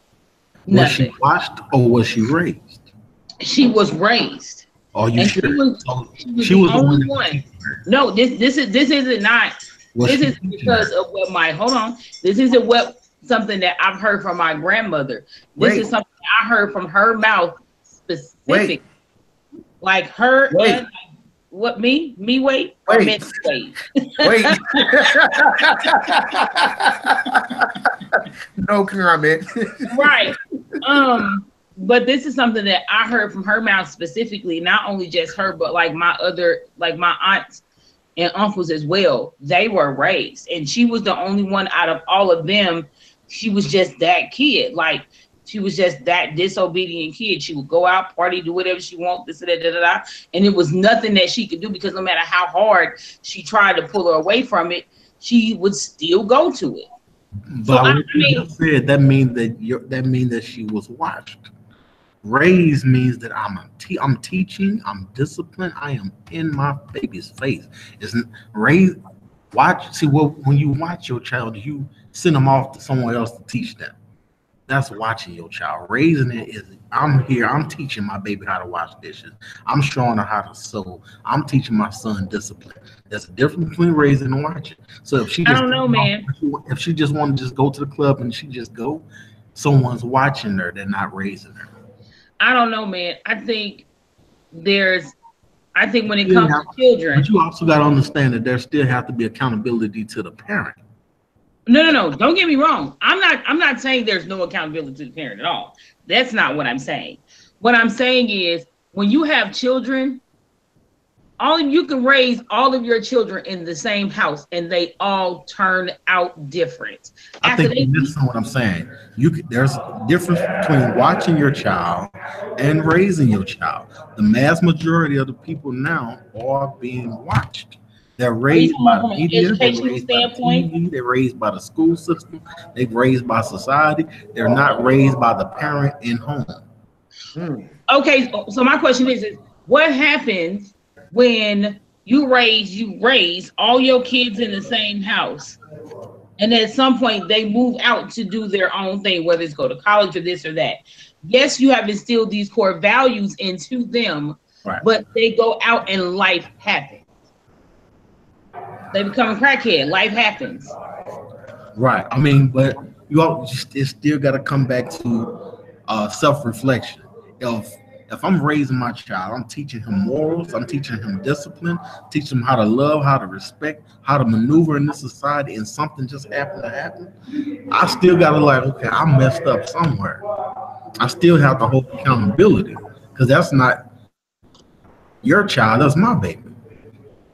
Nothing. Was she watched or was she raised? She was raised. Oh, you sure? She was the only one. No, this isn't not This is because of what this isn't something that I've heard from my grandmother. This is something I heard from her mouth specific. Like her and what me wait. Wait. No comment. Right. But this is something that I heard from her mouth specifically, not only just her, but like my aunts and uncles as well. They were raised, and she was the only one out of all of them. She was just that kid. Like, she was just that disobedient kid. She would go out, party, do whatever she wanted, and it was nothing that she could do, because no matter how hard she tried to pull her away from it, she would still go to it. But so that means that she was watched. Raised means that I'm teaching, I'm disciplined, I am in my baby's face. Isn't raised? When you watch your child, you send them off to someone else to teach them. That's watching your child. Raising it is, I'm here, I'm teaching my baby how to wash dishes. I'm showing her how to sew. I'm teaching my son discipline. There's a difference between raising and watching. So if she if she just want to just go to the club and she just go, someone's watching her, they're not raising her. I don't know, man. I think when it comes to children, but you also got to understand that there still have to be accountability to the parent. No. Don't get me wrong. I'm not saying there's no accountability to the parent at all. That's not what I'm saying. What I'm saying is, when you have children, you can raise all of your children in the same house, and they all turn out different. I think you're missing what I'm saying. There's a difference between watching your child and raising your child. The mass majority of the people now are being watched. They're raised by the media, they're raised by the TV, they're raised by the school system, they're raised by society. They're not raised by the parent in home. Okay, so my question is what happens when you raise all your kids in the same house, and at some point they move out to do their own thing, whether it's go to college or this or that? Yes, you have instilled these core values into them, but they go out and life happens. They become a crackhead. Life happens. Right. I mean, but it's still got to come back to self-reflection. If I'm raising my child, I'm teaching him morals, I'm teaching him discipline, teaching him how to love, how to respect, how to maneuver in this society, and something just happened to happen, I still got to okay, I messed up somewhere. I still have to hold accountability, because that's not your child, that's my baby.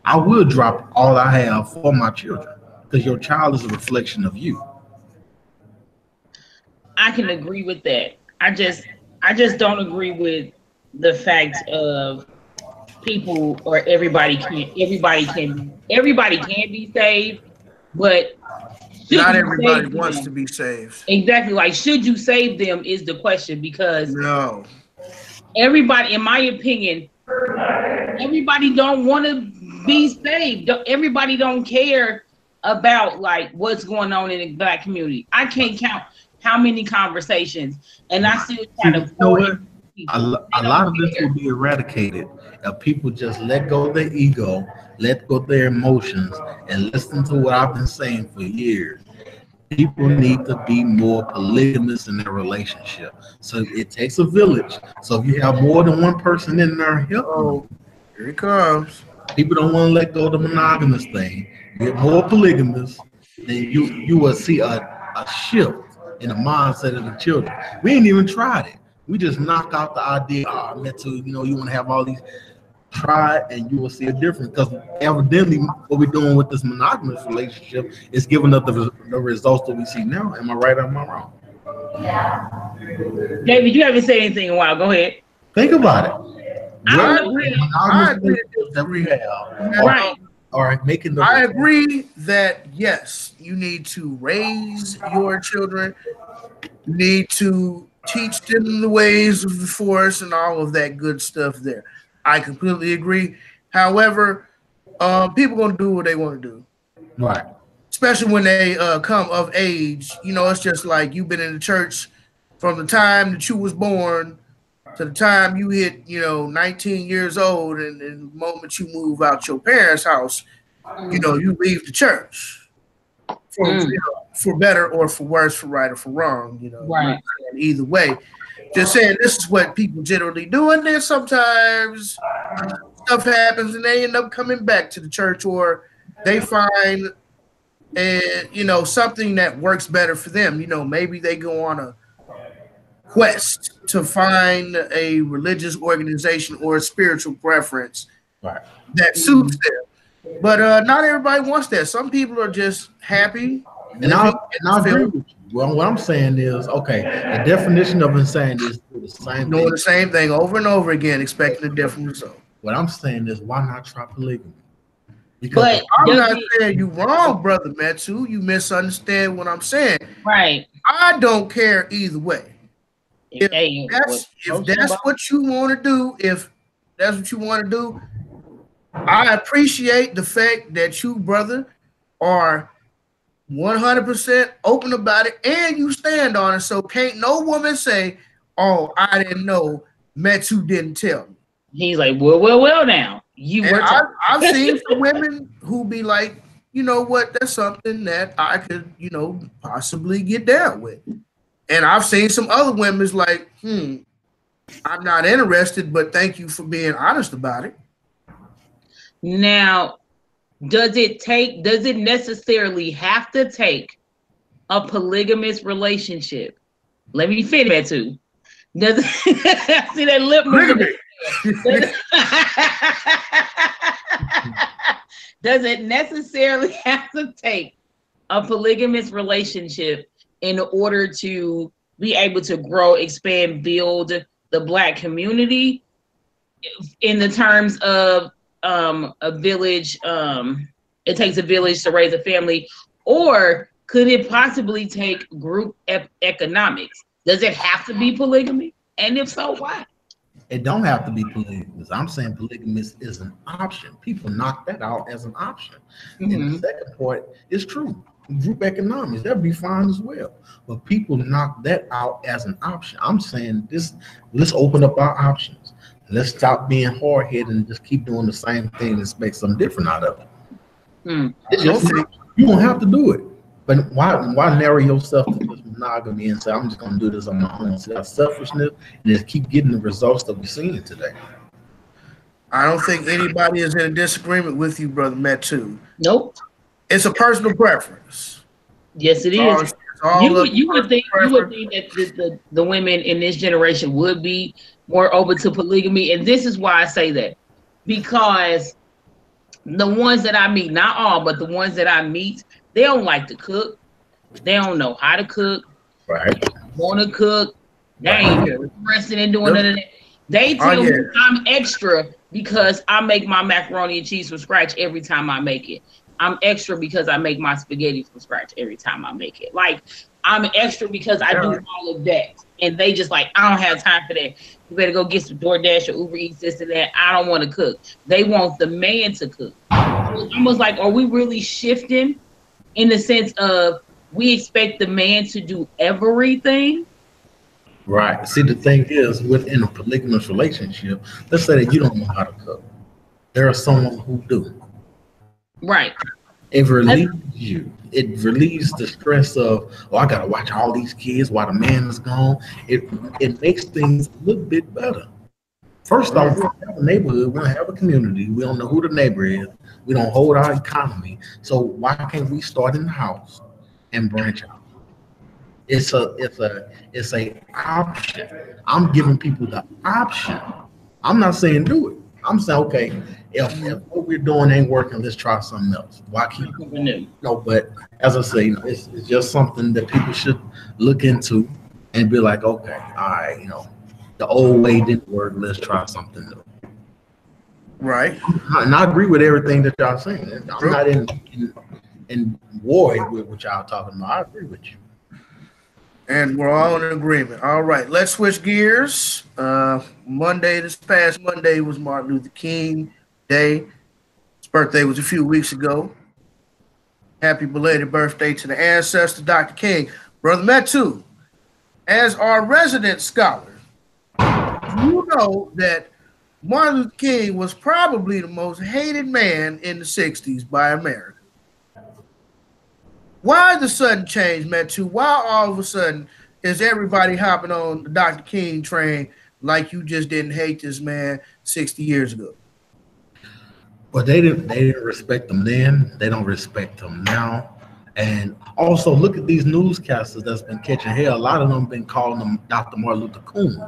I will drop all I have for my children, because your child is a reflection of you. I can agree with that. I just don't agree with the fact of people or everybody can be saved, but not everybody wants to be saved. Exactly. Like, should you save them is the question, because no, everybody, in my opinion, everybody don't want to be saved. Everybody don't care about like what's going on in the Black community. I can't count how many conversations, and I still try to a lot of this will be eradicated if people just let go of their ego, let go of their emotions, and listen to what I've been saying for years. People need to be more polygamous in their relationship. So it takes a village. So if you have more than one person in there, here it comes. People don't want to let go of the monogamous thing. Get more polygamous, then you will see a shift in the mindset of the children. We ain't even tried it. We just knocked out the idea. You want to have all these. Try it, and you will see a difference. Because evidently, what we're doing with this monogamous relationship is giving us the results that we see now. Am I right or am I wrong? David, you haven't said anything in a while. Go ahead. Think about it. I agree that yes, you need to raise your children. You need to teach them the ways of the force and all of that good stuff there. I completely agree. However, people gonna do what they want to do, right? Especially when they come of age. It's just like you've been in the church from the time that you was born to the time you hit, 19 years old, and the moment you move out your parents' house, you know, you leave the church for, you know, for better or for worse, for right or for wrong, you know, right. Either way. Just saying this is what people generally do, and then sometimes stuff happens and they end up coming back to the church, or they find you know, something that works better for them. You know, maybe they go on a quest to find a religious organization or a spiritual preference that suits them. But not everybody wants that. Some people are just happy. And I agree with you. Well, what I'm saying is, okay, the definition of insanity is the same doing the same thing over and over again, expecting a different result. What I'm saying is, why not try polygamy? Because I'm not saying you wrong, brother Metsu. You misunderstand what I'm saying. Right. I don't care either way. If that's what you want to do, if that's what you want to do, I appreciate the fact that you, brother, are 100% open about it and you stand on it. So can't no woman say, "Oh, I didn't know. Metsu didn't tell me." He's like, well, now you were. I've seen some women who be like, you know what, that's something that I could, you know, possibly get down with. And I've seen some other women's like, I'm not interested, but thank you for being honest about it. Now, does it necessarily have to take a polygamous relationship? Let me fit that too. Does it, see that lip movement? Does it necessarily have to take a polygamous relationship in order to be able to grow, expand, build the Black community in the terms of a village? It takes a village to raise a family, or could it possibly take group economics? Does it have to be polygamy? And if so, why? It don't have to be polygamous. I'm saying polygamous is an option. People knock that out as an option. And the second part is true. Group economics, that'd be fine as well. But people knock that out as an option. I'm saying this, let's open up our options. Let's stop being hard-headed and just keep doing the same thing and make something different out of it. It's just, you don't have to do it. But why narrow yourself to this monogamy and say, I'm just going to do this on my own? See that selfishness and just keep getting the results that we're seeing today. I don't think anybody is in a disagreement with you, brother Metsu. Nope. It's a personal preference. Yes, it is. You would think that the women in this generation would be more open to polygamy, and this is why I say that, because the ones that I meet, not all, but the ones that I meet, they don't like to cook. They don't know how to cook. Right. Want to cook. They ain't interested in doing none of that. They tell me I'm extra because I make my macaroni and cheese from scratch every time I make it. I'm extra because I make my spaghetti from scratch every time I make it. Like, I'm extra because I do all of that. And they just like, I don't have time for that. You better go get some DoorDash or Uber Eats, this and that. I don't want to cook. They want the man to cook. It's almost like, are we really shifting in the sense of we expect the man to do everything? Right. See, the thing is, within a polygamous relationship, let's say that you don't know how to cook. There are someone who do. Right. It relieves you. It relieves the stress of, I got to watch all these kids while the man is gone. It makes things a little bit better. First off, we don't have a neighborhood. We don't have a community. We don't know who the neighbor is. We don't hold our economy. So why can't we start in the house and branch out? It's a option. I'm giving people the option. I'm not saying do it. I'm saying, okay, if what we're doing ain't working, let's try something else. Why keep something new? No, but as I say, it's just something that people should look into and be like, okay, all right, the old way didn't work. Let's try something new. Right. And I agree with everything that y'all saying. I'm not in war with what y'all talking about. I agree with you. And we're all in agreement. All right, let's switch gears. This past Monday was Martin Luther King Day. His birthday was a few weeks ago. Happy belated birthday to the ancestor, Dr. King. Brother Metsu, as our resident scholar, you know that Martin Luther King was probably the most hated man in the 60s by America. Why the sudden change, Metu? Why all of a sudden is everybody hopping on the Dr. King train like you just didn't hate this man 60 years ago? Well, they didn't respect him then. They don't respect him now. And also, look at these newscasters that's been catching hell. A lot of them been calling him Dr. Martin Luther King.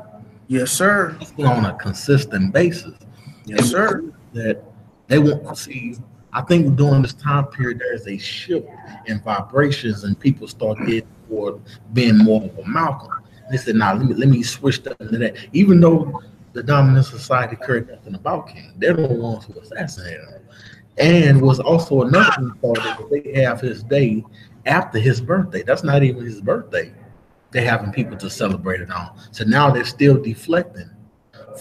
Yes, sir. It's been on a consistent basis. Yes, sir. That they want to see. I think during this time period, there's a shift in vibrations, and people start getting toward being more of a Malcolm. They said, "Now let me switch that into that." Even though the dominant society cared nothing about King, they're the ones who assassinated him. And was also another thing that they have his day after his birthday. That's not even his birthday. They're having people to celebrate it on. So now they're still deflecting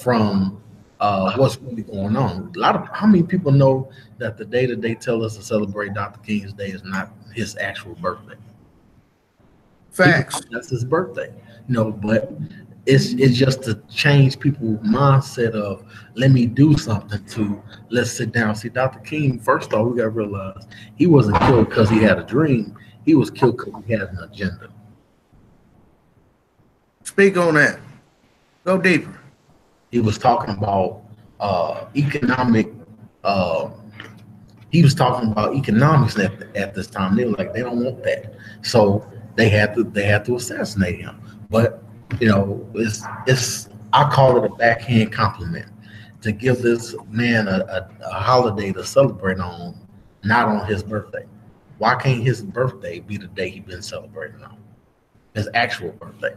from what's really going on. How many people know that the day that they tell us to celebrate Dr. King's day is not his actual birthday? Facts. That's his birthday. But it's just to change people's mindset of let me do something to let's sit down. See, Dr. King, first off, we got to realize he wasn't killed because he had a dream. He was killed because he had an agenda. Speak on that. Go deeper. He was talking about economic. He was talking about economics at this time. They were like, they don't want that, so they had to assassinate him. But it's I call it a backhand compliment to give this man a holiday to celebrate on, not on his birthday. Why can't his birthday be the day he's been celebrating on? His actual birthday.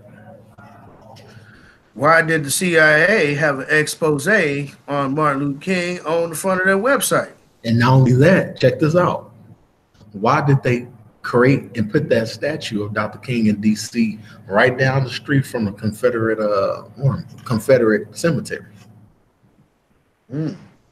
Why did the CIA have an expose on Martin Luther King on the front of their website? And not only that, check this out. Why did they create and put that statue of Dr. King in D.C. right down the street from the Confederate cemetery?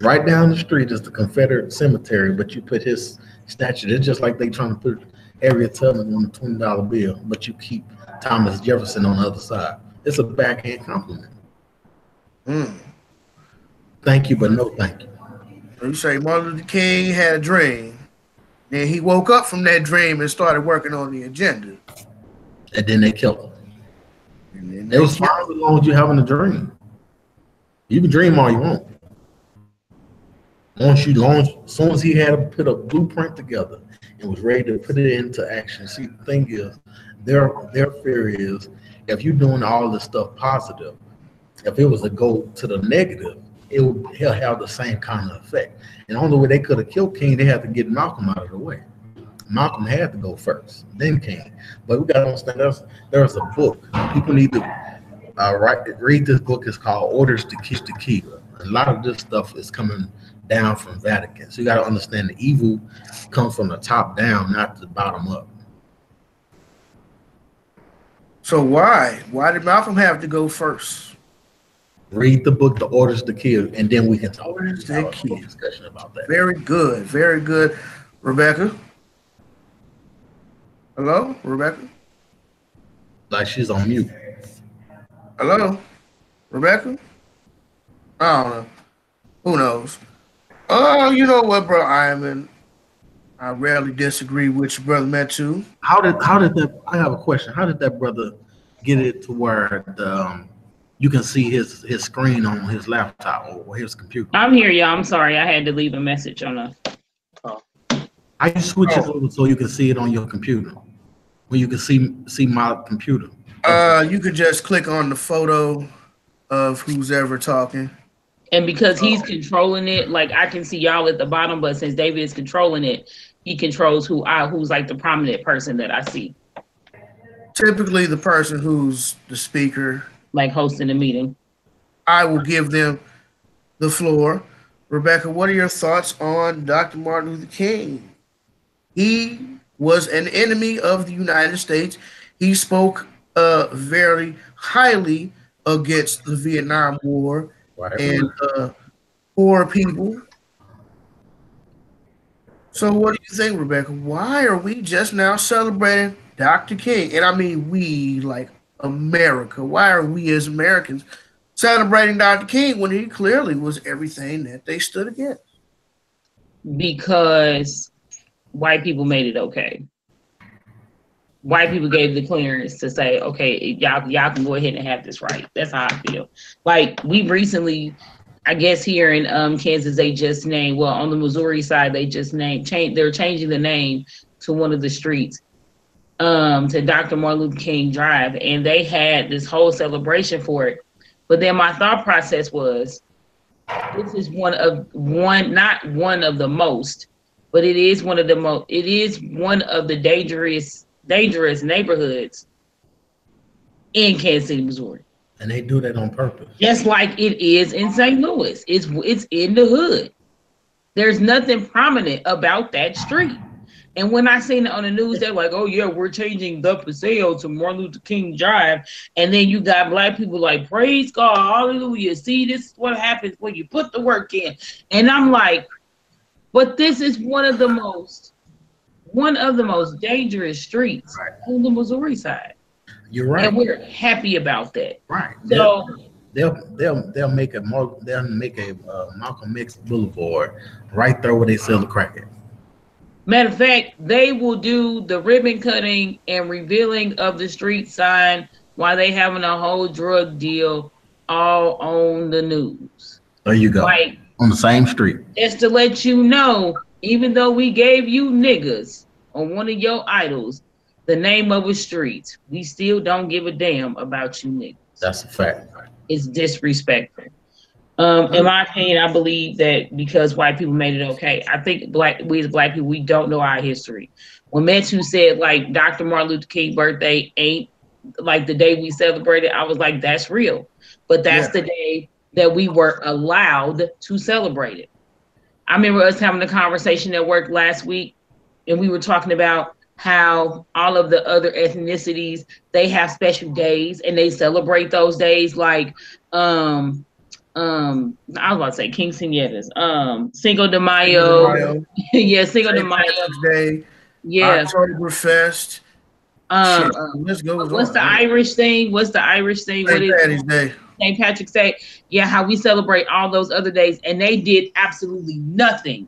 Right down the street is the Confederate cemetery, but you put his statue. It's just like they trying to put Harriet Tubman on the $20 bill, but you keep Thomas Jefferson on the other side. It's a backhand compliment. Thank you, but no thank you. You say Martin Luther King had a dream. Then he woke up from that dream and started working on the agenda. And then they killed him. It was fine as long as you're having a dream. You can dream all you want. As soon as he had put a blueprint together and was ready to put it into action. See, the thing is, their fear is, if you're doing all this stuff positive, if it was to go to the negative, he'll have the same kind of effect. And the only way they could have killed King, they had to get Malcolm out of the way. Malcolm had to go first, then King. But we got to understand there's a book. People need to read this book. It's called Orders to Kill. A lot of this stuff is coming down from Vatican. So you got to understand the evil comes from the top down, not the bottom up. So why did Malcolm have to go first? Read the book, The Orders to Kill, and then we can talk discussion about that. Very good, very good. Rebecca? Hello, Rebecca? Like she's on mute. Hello, Rebecca? I don't know. Who knows? Oh, you know what, bro, Ironman? I rarely disagree with your brother Metu. How did that? I have a question. How did that brother get it to where you can see his screen on his laptop or his computer? I'm here, y'all. I'm sorry, I had to leave a message on the. How you switch it over so you can see it on your computer? When you can see my computer. You could just click on the photo of who's ever talking. And because he's controlling it, like I can see y'all at the bottom, but since David is controlling it, he controls who's like the prominent person that I see. Typically the person who's the speaker. Like hosting the meeting. I will give them the floor. Rebecca, what are your thoughts on Dr. Martin Luther King? He was an enemy of the United States. He spoke very highly against the Vietnam War and poor people. So what do you think, Rebecca? Why are we just now celebrating Dr. King? And I mean we, like America. Why are we as Americans celebrating Dr. King when he clearly was everything that they stood against? Because white people made it okay. White people gave the clearance to say, okay, y'all can go ahead and have this right. That's how I feel. Like, we recently, I guess here in Kansas, they just named, well, on the Missouri side, they just they're changing the name to one of the streets, to Dr. Martin Luther King Drive, and they had this whole celebration for it. But then my thought process was, this is not one of the most, but it is one of the dangerous neighborhoods in Kansas City, Missouri. And they do that on purpose. Just like it is in St. Louis. It's in the hood. There's nothing prominent about that street. And when I seen it on the news, they're like, oh yeah, we're changing the Paseo to Martin Luther King Drive. And then you got black people like, praise God, hallelujah. See, this is what happens when you put the work in. And I'm like, but this is one of the most dangerous streets on the Missouri side. You're right. And we're happy about that. Right. So they'll make a Malcolm X Boulevard right there where they sell the crack at. Matter of fact, they will do the ribbon cutting and revealing of the street sign while they having a whole drug deal all on the news. There you go. Like, on the same street. Just to let you know, even though we gave you niggas on one of your idols the name of a street, we still don't give a damn about you niggas. That's a fact. It's disrespectful. In my opinion, I believe that because white people made it okay. I think we as black people, we don't know our history. When Metu said like Dr. Martin Luther King birthday ain't like the day we celebrated, I was like, that's real. But that's the day that we were allowed to celebrate it. I remember us having a conversation at work last week, and we were talking about how all of the other ethnicities, they have special days and they celebrate those days, like I was about to say quinceañeras, Cinco de Mayo. Yeah, Cinco de Mayo Day. Yeah, Oktoberfest. Let's go. What's the Irish thing? What is St. Patty's Day? St. Patrick's Day. Yeah, how we celebrate all those other days, and they did absolutely nothing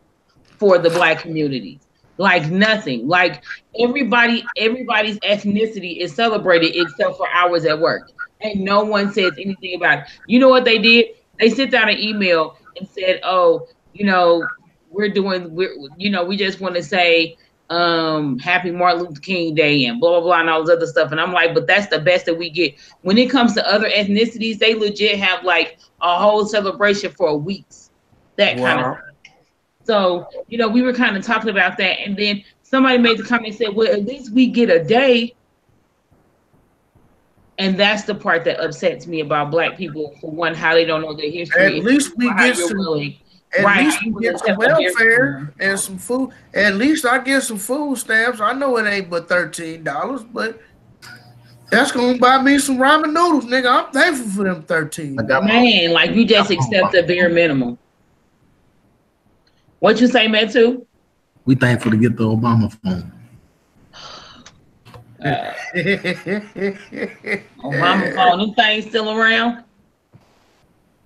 for the black community. Like nothing. Like everybody's ethnicity is celebrated except for ours at work, and no one says anything about it. You know what they did? They sent out an email and said, "Oh, we just want to say Happy Martin Luther King Day and blah blah blah and all this other stuff." And I'm like, but that's the best that we get. When it comes to other ethnicities, they legit have like a whole celebration for weeks, that kind of thing. So, we were kind of talking about that, and then somebody made the comment and said, well, at least we get a day. And that's the part that upsets me about black people. For one, how they don't know their history. At least we get some welfare and some food. At least I get some food stamps. I know it ain't but $13, but that's gonna buy me some ramen noodles, nigga. I'm thankful for them $13. Man, like you just accept the bare minimum. What you say, Metu? We thankful to get the Obama phone. Obama phone, them things still around?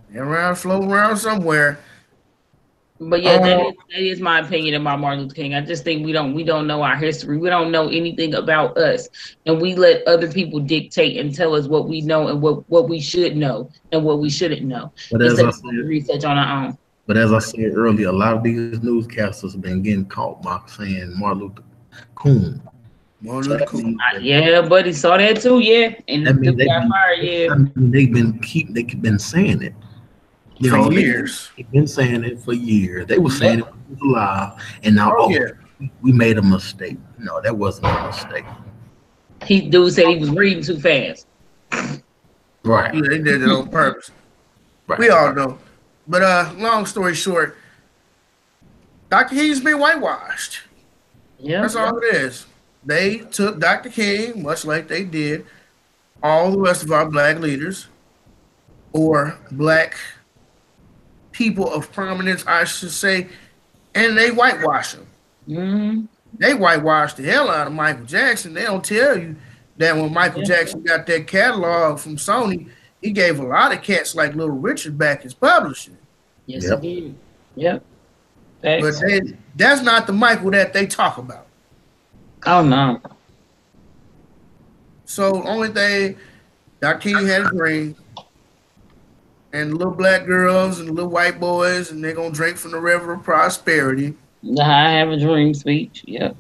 They're floating around somewhere. But yeah, that is my opinion about Martin Luther King. I just think we don't know our history. We don't know anything about us, and we let other people dictate and tell us what we know and what we should know and what we shouldn't know. But as I said, research on our own. But as I said earlier, a lot of these newscasters have been getting caught by saying Martin Luther King. Yeah, buddy, saw that too. Yeah, and they got fired. Yeah, I mean, they've been saying it. For years. They've been saying it for years. They were saying it when he was alive, and now we made a mistake. No, that wasn't a mistake. Dude said he was reading too fast. Right. Yeah, they did it on purpose. Right. We all know. But long story short, Dr. King's been whitewashed. Yeah, that's all it is. They took Dr. King, much like they did all the rest of our black leaders or black people of prominence, I should say, and they whitewash them. Mm-hmm. They whitewashed the hell out of Michael Jackson. They don't tell you that when Michael Jackson got that catalog from Sony, he gave a lot of cats like Little Richard back his publishing. Yes, he did. Yep. Thanks. But that's not the Michael that they talk about. Oh no. So only thing, Dr. King had a dream, and little black girls and little white boys, and they're gonna drink from the river of prosperity. The I Have a Dream speech. Yep.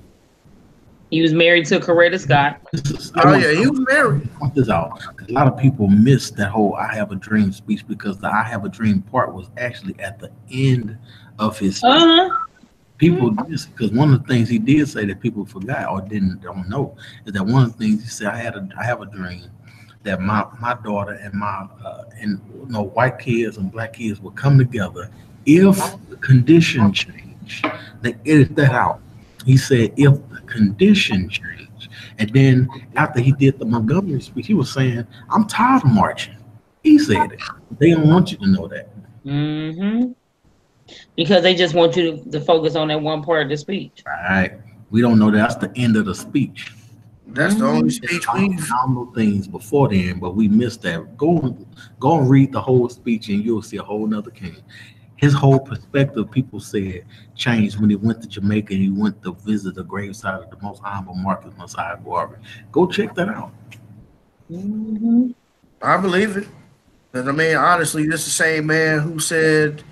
He was married to Coretta Scott. He was married. Point this out. A lot of people miss that whole "I Have a Dream" speech because the "I Have a Dream" part was actually at the end of his speech. People miss because one of the things he did say that people forgot or don't know is that one of the things he said, I have a dream that my daughter and my white kids and black kids will come together if the condition change. They edit that out. He said if the condition change. And then after he did the Montgomery speech, he was saying, I'm tired of marching. He said it. They don't want you to know that. Mm-hmm. Because they just want you to focus on that one part of the speech. Right. We don't know that's the end of the speech. That's the only speech we've phenomenal things before then, but we missed that. Go and read the whole speech and you'll see a whole nother king. His whole perspective, people said, changed when he went to Jamaica and he went to visit the graveside of the most humble Marcus Messiah Garvey. Go check that out. Mm-hmm. I believe it. Because, I mean, honestly, this is the same man who said,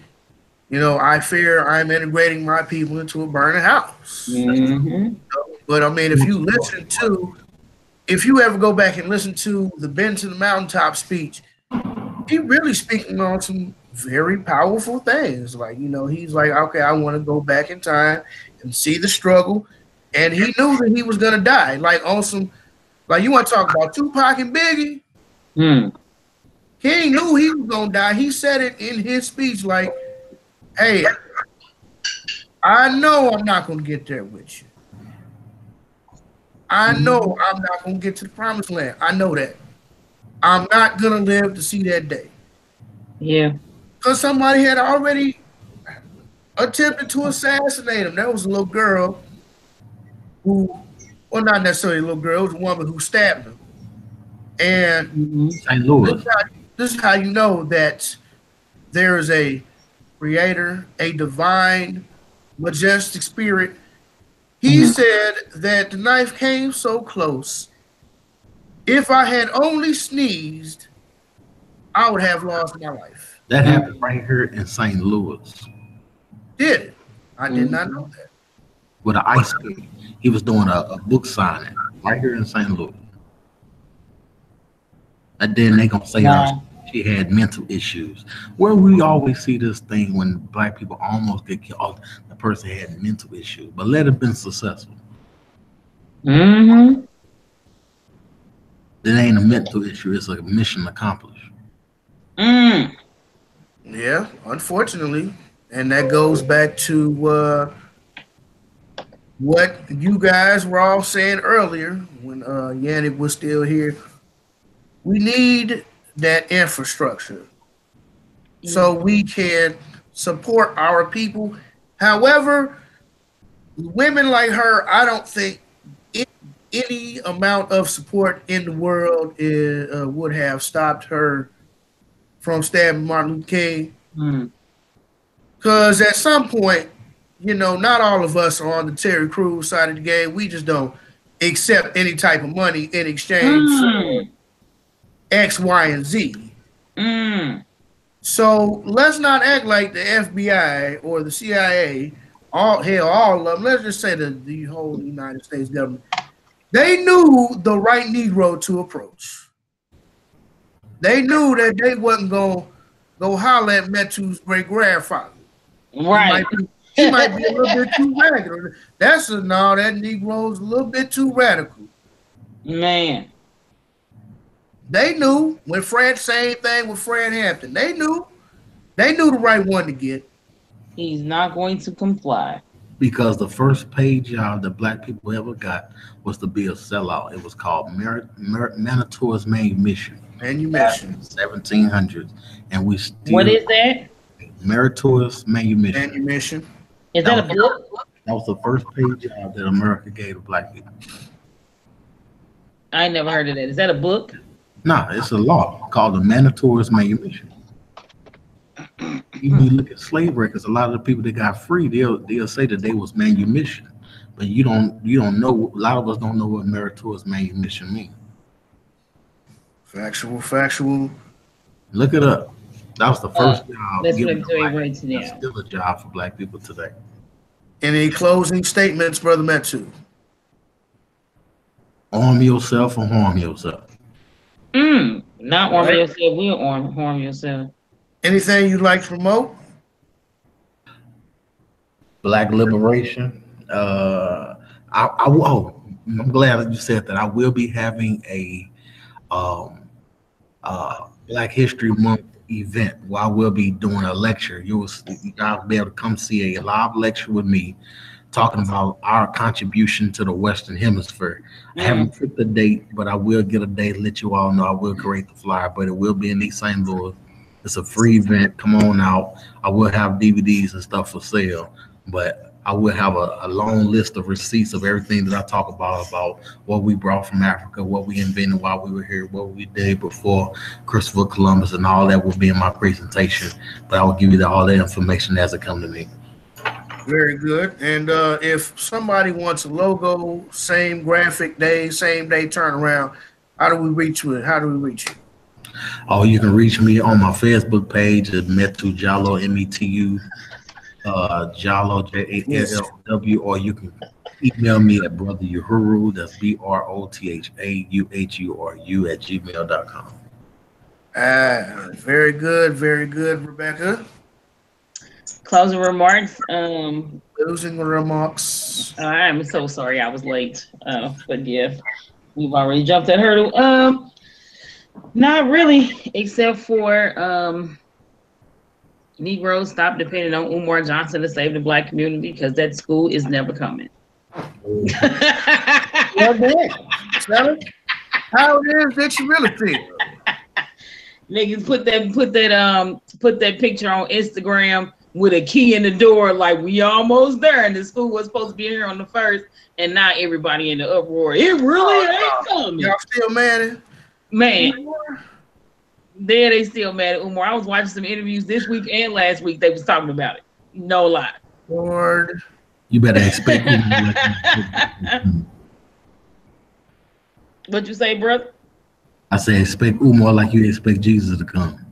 I fear I'm integrating my people into a burning house. Mm-hmm. But, I mean, if you ever go back and listen to the Been to the Mountaintop speech, he really speaking on some very powerful things. Like, he's like, okay, I want to go back in time and see the struggle. And he knew that he was going to die. Like, on some, like, you want to talk about Tupac and Biggie? He knew he was going to die. He said it in his speech, like, hey, I know I'm not going to get there with you. I know I'm not going to get to the promised land. I know that. I'm not going to live to see that day. Yeah. Because somebody had already attempted to assassinate him. That was a little girl who, well, not necessarily a little girl, it was a woman who stabbed him. And St. Louis. This is how you know that there is a creator, a divine, majestic spirit. He said that the knife came so close. If I had only sneezed, I would have lost my life. That happened right here in St. Louis. Did it? I did not know that. With an ice skate. He was doing a book signing right here in St. Louis. And then they gonna say she had mental issues. Where we always see this thing when black people almost get killed, the person had mental issues, but let it have been successful. It ain't a mental issue, it's a mission accomplished. Yeah, unfortunately. And that goes back to what you guys were all saying earlier when Yannick was still here. We need that infrastructure so we can support our people. However, women like her, I don't think any amount of support in the world would have stopped her from stabbing Martin Luther King. Because at some point, not all of us are on the Terry Crews side of the game. We just don't accept any type of money in exchange for X, Y, and Z. So let's not act like the FBI or the CIA, all of them, let's just say the whole United States government, they knew the right Negro to approach. They knew that they wasn't going to go holler at Metu's great-grandfather. Right. He might be a little bit too radical. That Negro's a little bit too radical. Man. They knew when same thing with Fred Hampton. They knew the right one to get. He's not going to comply. Because the first paid job that black people ever got was to be a sellout. It was called Manitour's Manumission. 1700s. And we still. What is that? Manitour's Manumission. Manumission. Is that a book? That was the first paid job that America gave to black people. I ain't never heard of that. Is that a book? Nah, it's a law called the mandatory manumission. You look at slave records, a lot of the people that got free, they'll say that they was manumission. But you don't know, a lot of us don't know what meritorious manumission means. Factual. Look it up. That was the first job. That's what I'm doing right now. It's still a job for black people today. Any closing statements, Brother Metsu? Arm yourself or harm yourself. Not arm yourself. We'll harm yourself. Anything you'd like to promote? Black liberation. I'm glad that you said that. I will be having a Black History Month event where I will be doing a lecture. You'll be able to come see a live lecture with me talking about our contribution to the Western Hemisphere. I haven't picked the date, but I will get a date, let you all know. I will create the flyer, but it will be in East St. Louis. It's a free event. Come on out. I will have DVDs and stuff for sale, but I will have a long list of receipts of everything that I talk about what we brought from Africa, what we invented while we were here, what we did before Christopher Columbus, and all that will be in my presentation. But I will give you all that information as it comes to me. Very good. And if somebody wants a logo, same graphic day, same day turnaround, how do we reach you? How do we reach you? Oh, you can reach me on my Facebook page at Metu Jallow, METU Jallow, JALLW, or you can email me at Brother Uhuru, that's BROTHAUHURU at gmail.com. Very good, Rebecca. Closing remarks. Closing remarks. I'm so sorry I was late. But yeah, we've already jumped that hurdle. Not really, except for Negroes, stop depending on Umar Johnson to save the black community, because that school is never coming. How it is that you really feel? Niggas put that picture on Instagram with a key in the door, like we almost there, and the school was supposed to be here on the 1st, and now everybody in the uproar. It really ain't coming. Y'all still mad? Man. There they still mad at Umar. I was watching some interviews this week and last week. They was talking about it. No lie. Lord. You better expect What you say, brother? I say expect Umar like you expect Jesus to come.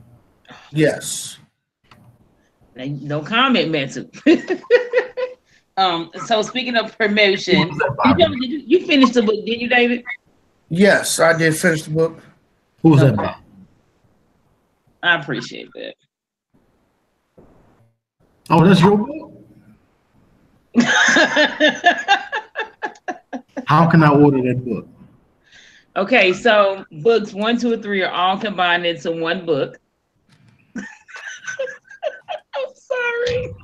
Yes. Now, don't comment, Matsu. So speaking of promotion, you finished the book, didn't you, David? Yes, I did finish the book. Who was that about? I appreciate that. Oh, that's your book? How can I order that book? Okay, so books 1, 2, and 3 are all combined into one book. I'm sorry.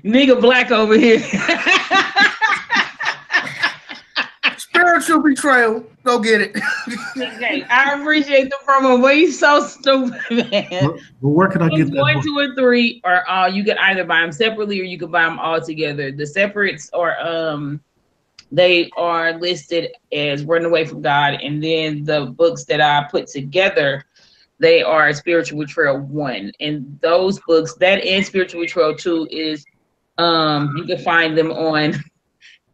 Nigga black over here. Spiritual betrayal. Go get it. Okay, I appreciate the promo, but you so stupid, man. Where can I get that 1, book? 2, and 3 are all, you can either buy them separately or you can buy them all together. The separates are they are listed as Running Away from God, and then the books that I put together, they are Spiritual Betrayal 1. And those books, that and Spiritual Betrayal 2, is you can find them on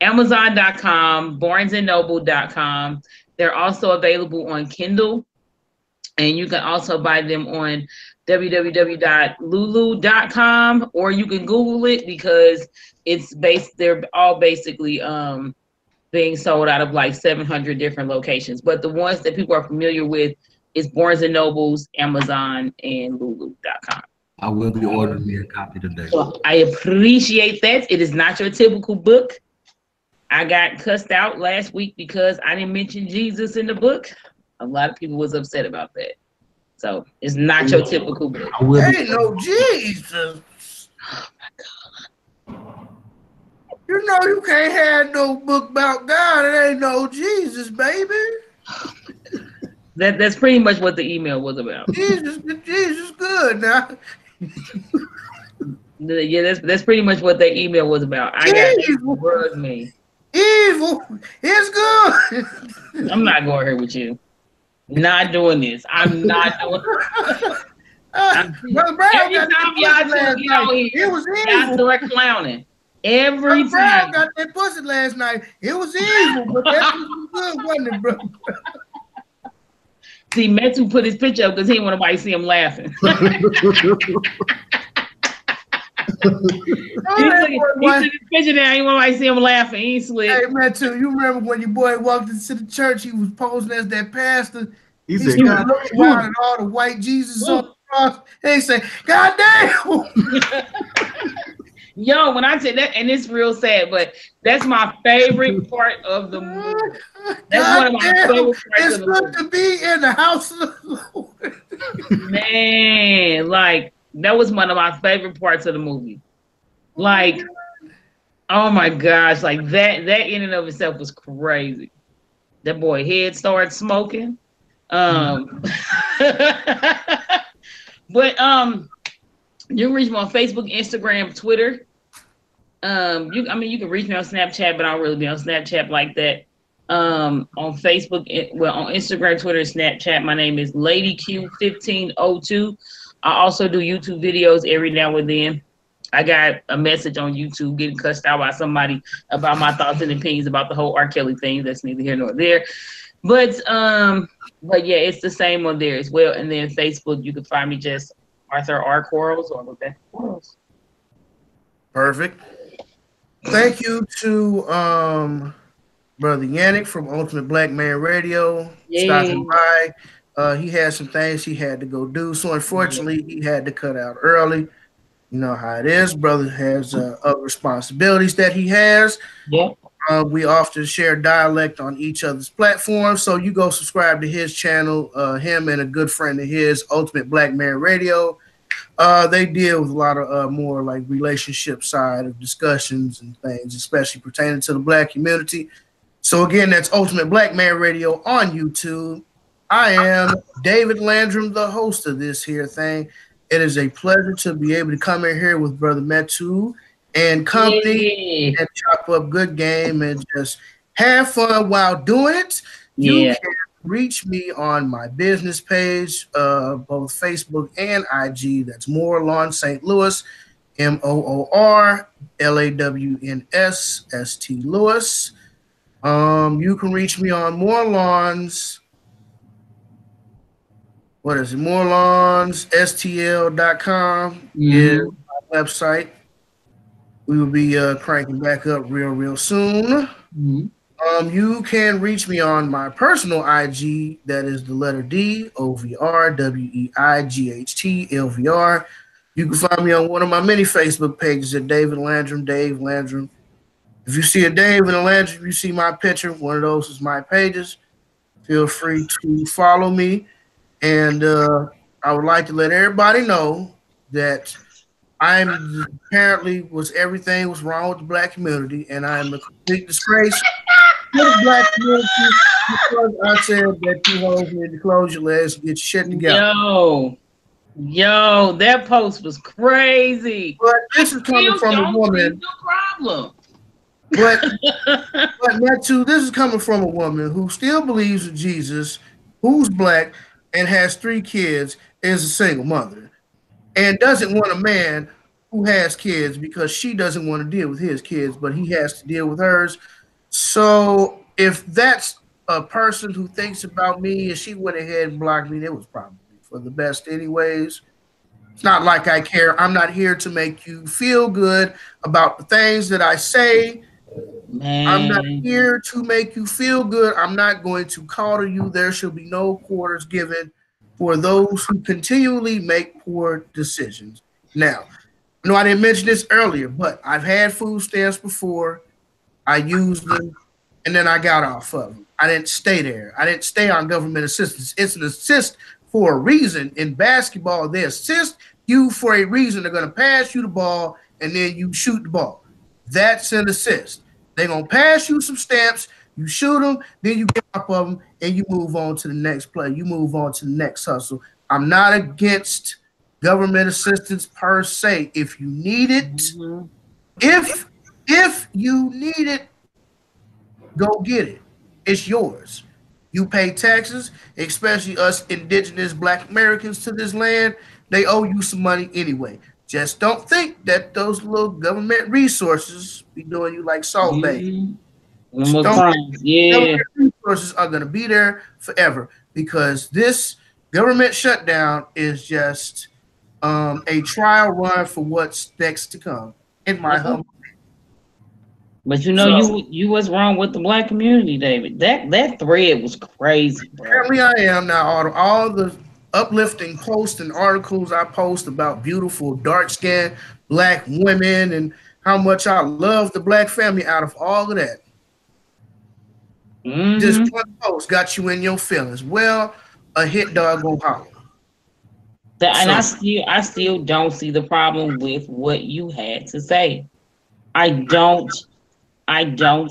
Amazon.com, BarnesandNoble.com. They're also available on Kindle, and you can also buy them on www.lulu.com, or you can Google it because they're all basically being sold out of like 700 different locations. But the ones that people are familiar with is Barnes and Noble's, Amazon, and Lulu.com. I will be ordering me a copy today. So I appreciate that. It is not your typical book. I got cussed out last week because I didn't mention Jesus in the book. A lot of people was upset about that. So it's not your typical book. Ain't no Jesus. Oh my God. You know you can't have no book about God. It ain't no Jesus, baby. That's pretty much what the email was about. Jesus good now. Yeah, that's pretty much what that email was about. I got rug me. Evil is good. I'm not going here with you. Not doing this. I'm not doing. Brother Brown Every got time that y'all pussy last two get night. on here, It was y'all evil. start clowning. Every Brother Brown time. got that pussy last night. It was evil, but that pussy was good, wasn't it, bro? See, Metu put his picture up because he didn't want nobody to see him laughing. He put his picture down. He didn't want nobody to see him laughing. He ain't slick. Hey, Metu, you remember when your boy walked into the church? He was posing as that pastor. He He said, was looking around at all the white Jesus on the cross. And he said, God damn. Yo, when I say that, and it's real sad, but that's my favorite part of the movie. That's one of my favorite parts it's of the good movie. to be in the house of the Lord. Man, like that was one of my favorite parts of the movie. Like, oh my gosh, like that in and of itself was crazy. That boy head started smoking. But you can reach me on Facebook, Instagram, Twitter. You can reach me on Snapchat, but I don't really be on Snapchat like that. On Facebook, on Instagram, Twitter, and Snapchat, my name is LadyQ1502. I also do YouTube videos every now and then. I got a message on YouTube getting cussed out by somebody about my thoughts and opinions about the whole R. Kelly thing. That's neither here nor there. But yeah, it's the same on there as well. And then Facebook, you can find me just Arthur R. Quarles or Rebecca Quarles. Perfect. Thank you to Brother Yannick from Ultimate Black Man Radio stopping by. He had some things he had to go do, so unfortunately he had to cut out early. You know how it is. Brother has other responsibilities that he has. Yeah. We often share dialect on each other's platforms, so you go subscribe to his channel. Him and a good friend of his, Ultimate Black Man Radio. They deal with a lot of more like relationship side of discussions and things, especially pertaining to the Black community. So again, that's Ultimate Black Man Radio on YouTube. I am David Landrum, the host of this here thing. It is a pleasure to be able to come in here with Brother Metu and company and chop up good game and just have fun while doing it. You can reach me on my business page, both Facebook and IG. That's More Lawn St. Louis, MoorLawnsST Louis. You can reach me on More Lawns. What is it? MoreLawnsSTL.com is my website. We will be cranking back up real soon. You can reach me on my personal IG. That is the letter D, OVR, WEIGHT, LVR. You can find me on one of my many Facebook pages at David Landrum, Dave Landrum. If you see a Dave and a Landrum, you see my picture, one of those is my pages. Feel free to follow me. And I would like to let everybody know that I'm apparently everything was wrong with the Black community, and I am a complete disgrace to the Black community because I said that you hoes need to close your legs and get your shit together. Yo, that post was crazy. But this is coming from a woman. No problem. But Metu, this is coming from a woman who still believes in Jesus, who's Black, and has 3 kids, is a single mother, and doesn't want a man who has kids because she doesn't want to deal with his kids, but he has to deal with hers. So if that's a person who thinks about me and she went ahead and blocked me, it was probably for the best anyways. It's not like I care. I'm not here to make you feel good about the things that I say. Man. I'm not here to make you feel good. I'm not going to coddle you. There shall be no quarters given for those who continually make poor decisions. Now, I know I didn't mention this earlier, but I've had food stamps before. I used them, and then I got off of them. I didn't stay there. I didn't stay on government assistance. It's an assist for a reason. In basketball, they assist you for a reason. They're going to pass you the ball, and then you shoot the ball. That's an assist. They're going to pass you some stamps, you shoot them, then you get off of them, and you move on to the next play. You move on to the next hustle. I'm not against government assistance per se. If you need it, if you need it, Go get it. It's yours. You pay taxes, especially us indigenous Black Americans to this land. They owe you some money anyway. Just don't think that those little government resources be doing you like Salt Bay. Government resources are going to be there forever because this government shutdown is just a trial run for what's next to come. In my humble. But you was wrong with the Black community, David. That thread was crazy, bro. Apparently I am now. All the uplifting posts and articles I post about beautiful dark-skinned Black women and how much I love the Black family. Out of all of that, just one post got you in your feelings. Well, a hit dog go holler. And I still don't see the problem with what you had to say. I don't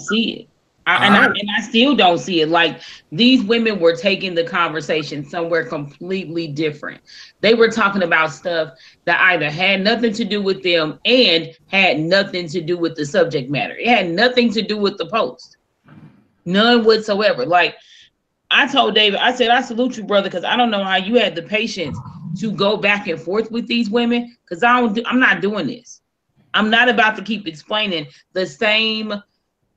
see it. I still don't see it. Like, these women were taking the conversation somewhere completely different. They were talking about stuff that either had nothing to do with them and had nothing to do with the subject matter. It had nothing to do with the post. None whatsoever. Like, I told David, I said, I salute you, brother, because I don't know how you had the patience to go back and forth with these women, because I'm not doing this. I'm not about to keep explaining the same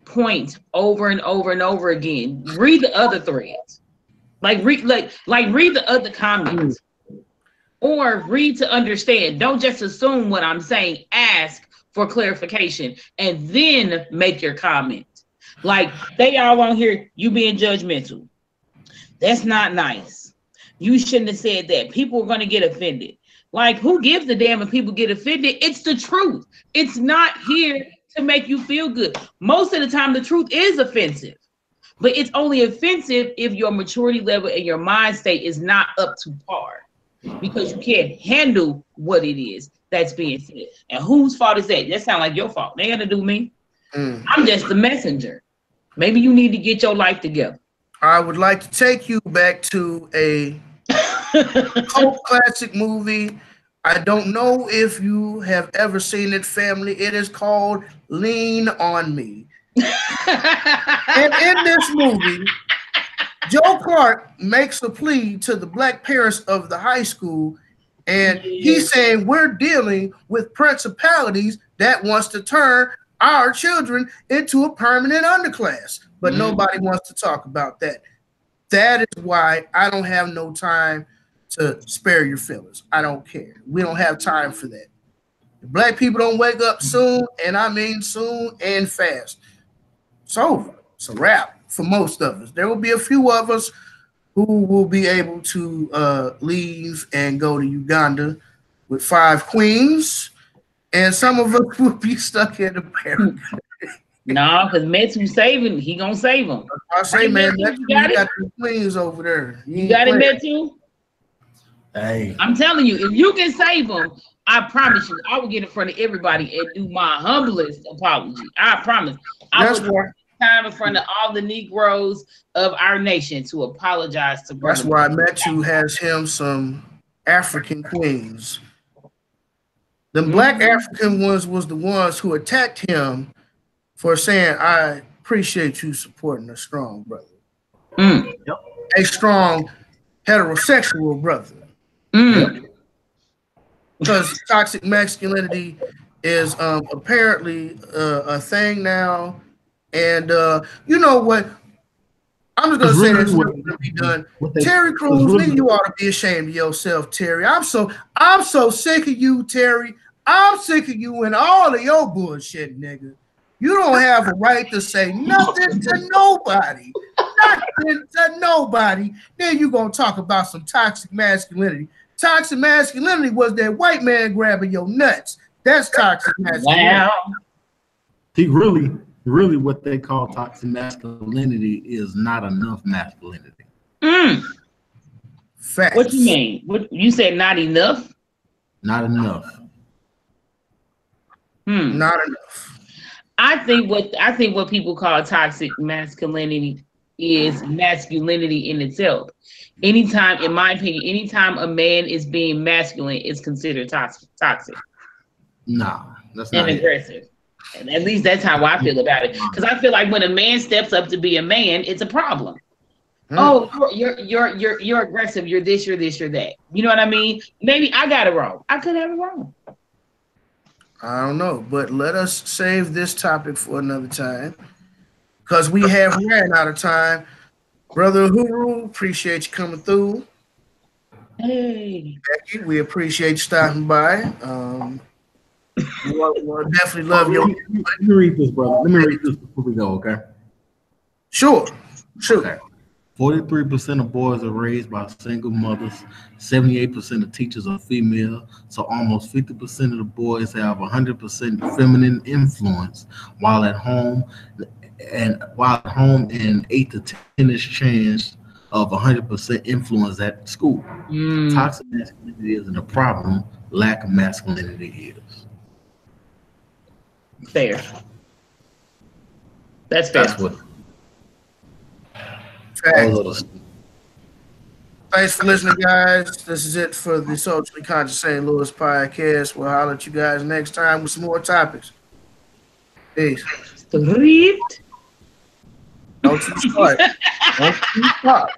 point over and over and over again. Read the other threads, read the other comments, or read to understand. Don't just assume what I'm saying. Ask for clarification and then make your comment. Like, they all on here, you being judgmental. That's not nice. You shouldn't have said that. People are going to get offended. Like, who gives a damn if people get offended? It's the truth. It's not here to make you feel good. Most of the time, the truth is offensive. But it's only offensive if your maturity level and your mind state is not up to par. Because you can't handle what it is that's being said. And whose fault is that? That sounds like your fault. They got to do me. I'm just the messenger. Maybe you need to get your life together. I would like to take you back to a cult classic movie. I don't know if you have ever seen it, family. It is called Lean on Me. And in this movie, Joe Clark makes a plea to the Black parents of the high school, and he's saying we're dealing with principalities that wants to turn our children into a permanent underclass. But nobody wants to talk about that. That is why I don't have no time to spare your feelings. I don't care. We don't have time for that. If Black people don't wake up soon, and I mean soon and fast, it's over. It's a wrap for most of us. There will be a few of us who will be able to leave and go to Uganda with 5 queens, and some of us will be stuck in America. No, because Metu saving, he gonna save them. I say, man, you got the queens over there. You got it, Metu? Hey, I'm telling you, if you can save them, I promise you, I will get in front of everybody and do my humblest apology. I promise. I will take time in front of all the Negroes of our nation to apologize to brother. That's why Metu has him some African queens. The Black African ones was the ones who attacked him for saying, I appreciate you supporting a strong brother. A strong heterosexual brother. Because toxic masculinity is apparently a thing now. And you know what? I'm just going to say this is going to be done. Terry Crews, you ought to be ashamed of yourself, Terry. I'm so sick of you, Terry. I'm sick of you and all of your bullshit, nigga. You don't have a right to say nothing to nobody. Nothing to nobody. Then you going to talk about some toxic masculinity. Toxic masculinity was that white man grabbing your nuts. That's toxic masculinity. Wow. He really what they call toxic masculinity is not enough masculinity. Facts. What you mean? What you said? Not enough? Not enough. Not enough. I think what people call toxic masculinity is masculinity in itself. Anytime, in my opinion, anytime a man is being masculine, it's considered toxic. No, that's not and aggressive. And at least that's how I feel about it. Because I feel like when a man steps up to be a man, it's a problem. Oh, you're aggressive. You're this. You're this. You're that. You know what I mean? Maybe I got it wrong. I could have it wrong. I don't know, but let us save this topic for another time because we have ran out of time. Brother Uhuru, appreciate you coming through. Hey, Becky, we appreciate you stopping by. We'll definitely love you. Let me read this, brother. Let me read this before we go, okay? Sure. Okay. 43% of boys are raised by single mothers. 78% of teachers are female. So almost 50% of the boys have 100% feminine influence, while at home, and 8 to 10 is chance of 100% influence at school. Toxic masculinity isn't a problem. Lack of masculinity is. Fair. That's fair. That's what. Thanks for listening, guys. This is it for the Socially Conscious St. Louis podcast. We'll holler at you guys next time with some more topics. Peace. Don't you start. Don't you stop.